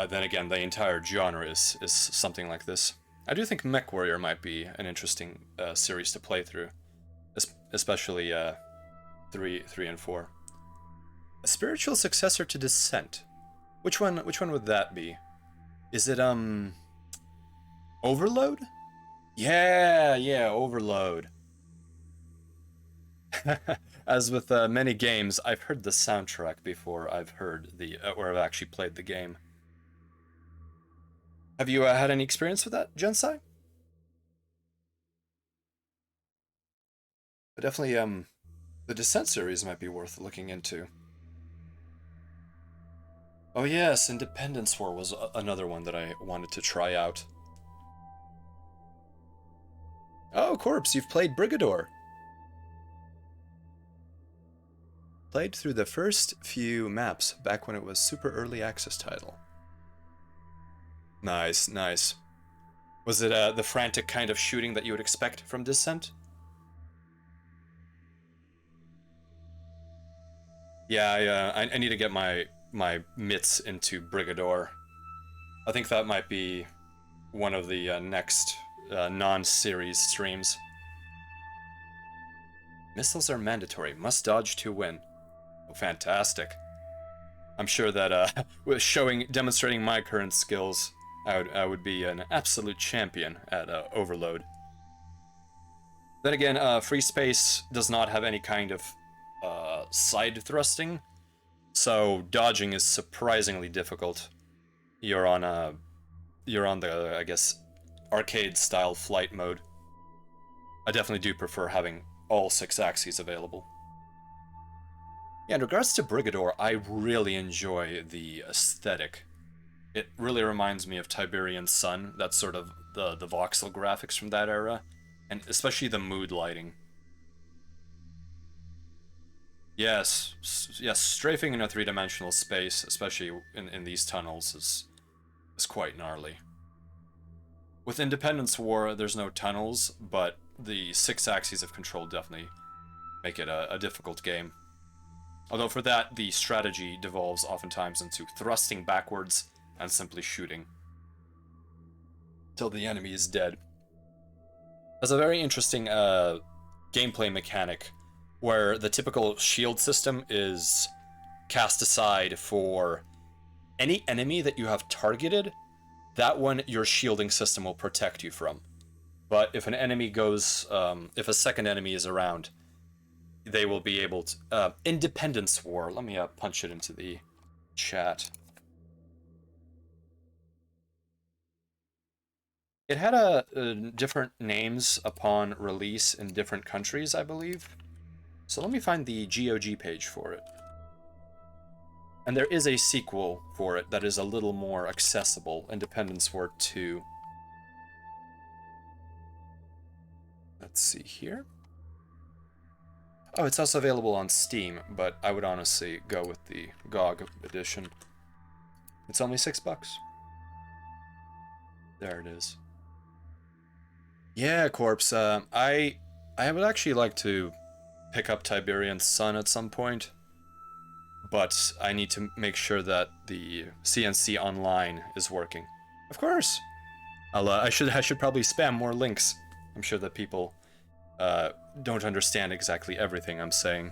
Then again, the entire genre is something like this. I do think MechWarrior might be an interesting series to play through, especially 3 and 4. A spiritual successor to Descent. Which one would that be? Is it Overload? Yeah, Overload. As with many games, I've heard the soundtrack before I've heard or I've actually played the game. Have you had any experience with that, Gensai? But definitely, the Descent series might be worth looking into. Oh yes, Independence War was another one that I wanted to try out. Oh, Corpse, you've played Brigador. Played through the first few maps back when it was super early access title. Nice, nice. Was it the frantic kind of shooting that you would expect from Descent? Yeah, I need to get my mitts into Brigador. I think that might be one of the next non-series streams. Missiles are mandatory. Must dodge to win. Oh, fantastic. I'm sure that with demonstrating my current skills, I would be an absolute champion at Overload. Then again, Freespace does not have any kind of side thrusting, so dodging is surprisingly difficult. You're on you're on the, I guess, arcade-style flight mode, I definitely do prefer having all 6 axes available. Yeah, in regards to Brigador, I really enjoy the aesthetic. It really reminds me of Tiberian Sun. That's sort of the voxel graphics from that era, and especially the mood lighting. Yes, yes, strafing in a 3-dimensional space, especially in these tunnels, is quite gnarly. With Independence War, there's no tunnels, but the 6 axes of control definitely make it a difficult game. Although for that, the strategy devolves oftentimes into thrusting backwards and simply shooting till the enemy is dead. There's a very interesting gameplay mechanic where the typical shield system is cast aside for any enemy that you have targeted. That one your shielding system will protect you from. But if an enemy goes, if a second enemy is around, they will be able to... Independence War. Let me punch it into the chat. It had different names upon release in different countries, I believe. So let me find the GOG page for it. And there is a sequel for it that is a little more accessible, Independence War 2. Let's see here. Oh, it's also available on Steam, but I would honestly go with the GOG edition. It's only $6. There it is. Yeah, Corpse. I would actually like to pick up Tiberian Sun at some point, but I need to make sure that the CNC Online is working. Of course. I should probably spam more links. I'm sure that people don't understand exactly everything I'm saying.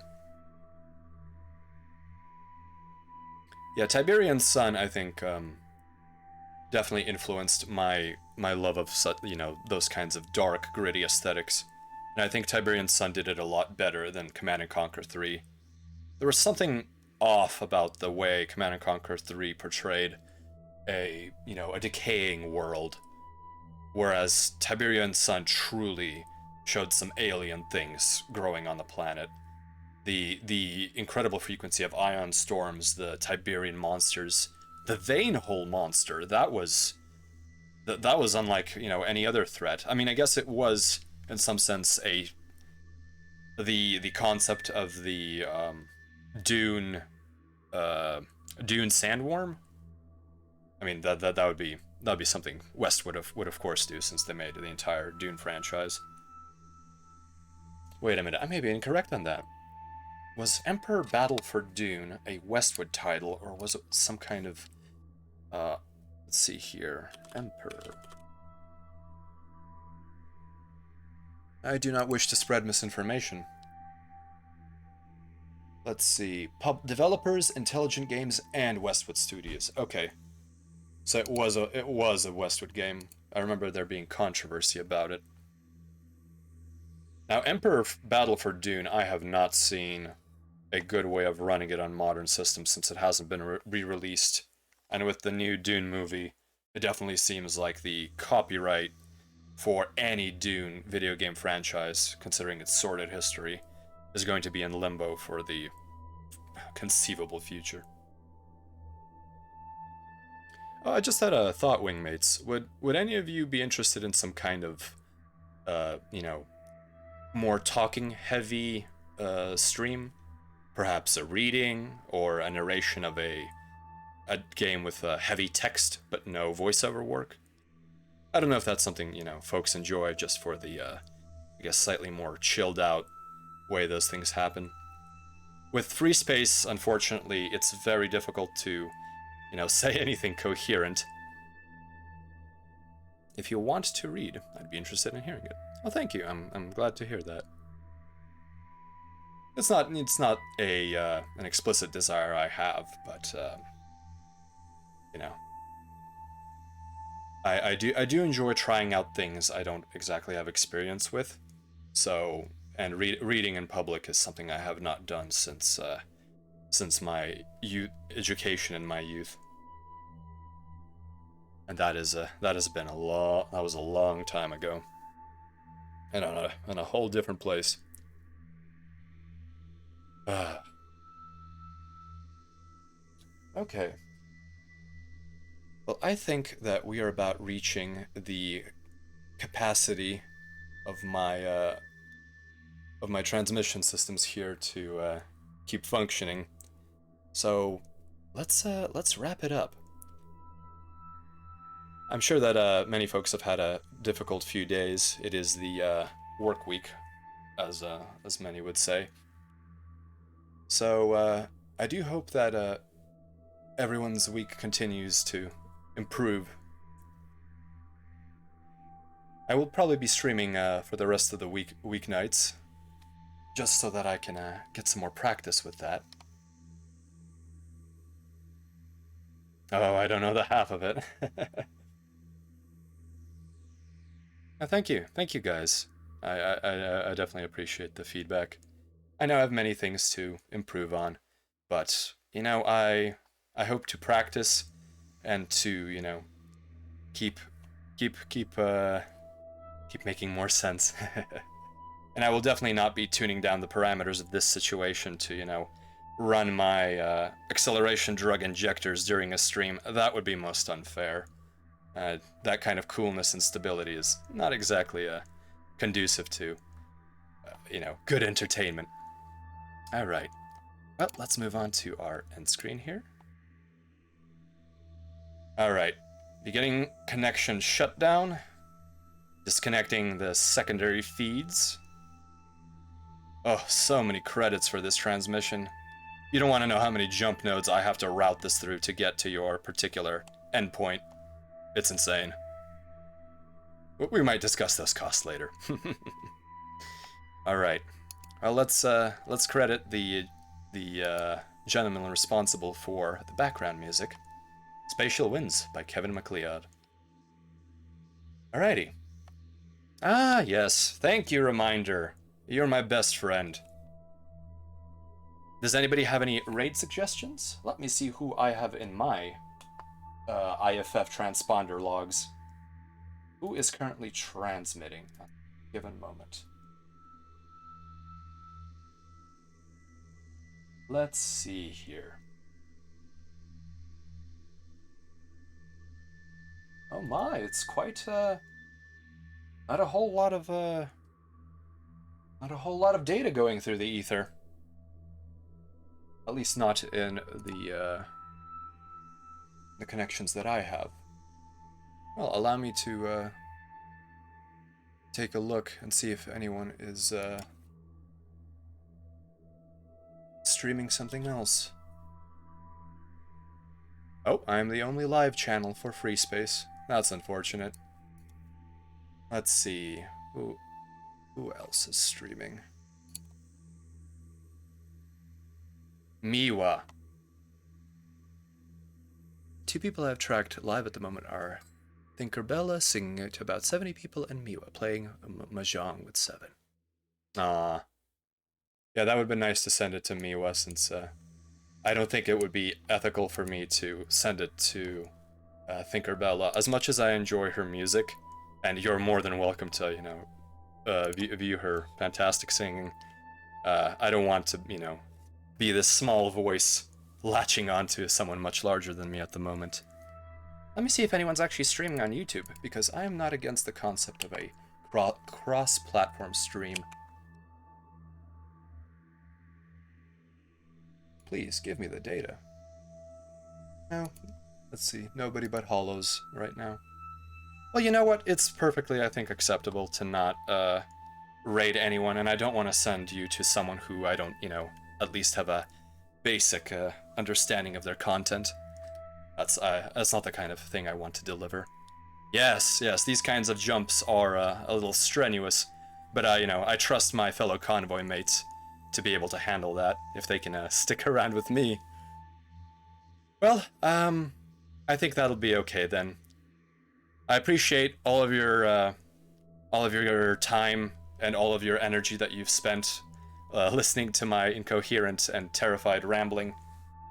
Yeah, Tiberian Sun, I think, definitely influenced my love of, you know, those kinds of dark, gritty aesthetics. And I think Tiberian Sun did it a lot better than Command & Conquer 3. There was something off about the way Command & Conquer 3 portrayed a decaying world, whereas Tiberian Sun truly showed some alien things growing on the planet. The incredible frequency of ion storms, the Tiberian monsters, the vein hole monster, that was unlike, you know, any other threat. I mean, I guess it was in some sense the concept of the dune sandworm. I mean, that would be something West would of course do, since they made the entire Dune franchise. Wait a minute, I may be incorrect on that. Was Emperor Battle for Dune a Westwood title, or was it some kind of let's see here. Emperor. I do not wish to spread misinformation. Let's see. Developers, Intelligent Games, and Westwood Studios. Okay. So it was a Westwood game. I remember there being controversy about it. Now, Emperor Battle for Dune, I have not seen a good way of running it on modern systems since it hasn't been re-released. And with the new Dune movie, it definitely seems like the copyright for any Dune video game franchise, considering its sordid history, is going to be in limbo for the conceivable future. Oh, I just had a thought, Wingmates. Would any of you be interested in some kind of, more talking-heavy stream? Perhaps a reading or a narration of a game with heavy text but no voiceover work? I don't know if that's something, you know, folks enjoy just for the, I guess, slightly more chilled out way those things happen. With Freespace, unfortunately, it's very difficult to, you know, say anything coherent. If you want to read, I'd be interested in hearing it. Well, thank you. I'm glad to hear that. It's not an explicit desire I have, but you know, I do enjoy trying out things I don't exactly have experience with. So, and reading in public is something I have not done since my education in my youth. And that has been that was a long time ago. And on a whole different place. Okay. Well, I think that we are about reaching the capacity of my transmission systems here to keep functioning. So let's wrap it up. I'm sure that many folks have had a difficult few days. It is the work week, as many would say. So I do hope that everyone's week continues to improve. I will probably be streaming for the rest of the weeknights, just so that I can get some more practice with that. Oh, I don't know the half of it. Thank you guys. I definitely appreciate the feedback. I know I have many things to improve on, but I hope to practice and to keep making more sense. And I will definitely not be tuning down the parameters of this situation to run my acceleration drug injectors during a stream. That would be most unfair. That kind of coolness and stability is not exactly conducive to, good entertainment. All right. Well, let's move on to our end screen here. All right. Beginning connection shutdown. Disconnecting the secondary feeds. Oh, so many credits for this transmission. You don't want to know how many jump nodes I have to route this through to get to your particular endpoint. It's insane. We might discuss those costs later. All right. Well, let's credit the gentleman responsible for the background music. Spacial Winds by Kevin MacLeod. Alrighty. Ah, yes. Thank you, Reminder. You're my best friend. Does anybody have any raid suggestions? Let me see who I have in my IFF transponder logs. Who is currently transmitting at a given moment? Let's see here. Oh my, it's quite not a whole lot of data going through the ether. At least not in the connections that I have. Well, allow me to take a look and see if anyone is streaming something else. Oh, I'm the only live channel for Freespace. That's unfortunate. Let's see. Who else is streaming? Miwa. Two people I've tracked live at the moment are Tinkerbella singing to about 70 people and Miwa playing Mahjong with 7. Ah. Yeah, that would have been nice to send it to Miwa, since I don't think it would be ethical for me to send it to Tinkerbella. As much as I enjoy her music, and you're more than welcome to, view her fantastic singing, I don't want to, be this small voice latching onto someone much larger than me at the moment. Let me see if anyone's actually streaming on YouTube, because I am not against the concept of a cross-platform stream. Please, give me the data. No, let's see, nobody but Hollows right now. Well, you know what? It's perfectly, I think, acceptable to not raid anyone, and I don't want to send you to someone who I don't, at least have a basic understanding of their content. That's not the kind of thing I want to deliver. Yes, these kinds of jumps are a little strenuous, but I trust my fellow convoy mates to be able to handle that if they can stick around with me. Well, I think that'll be okay then. I appreciate all of your time and all of your energy that you've spent listening to my incoherent and terrified rambling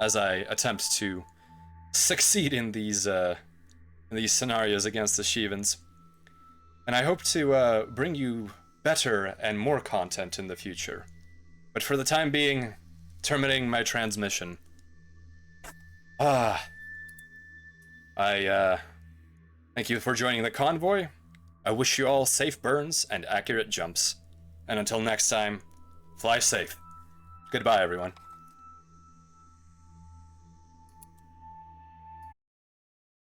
as I attempt to succeed in these in these scenarios against the Shivans. And I hope to bring you better and more content in the future. But for the time being, terminating my transmission. I thank you for joining the convoy. I wish you all safe burns and accurate jumps. And until next time, fly safe. Goodbye, everyone.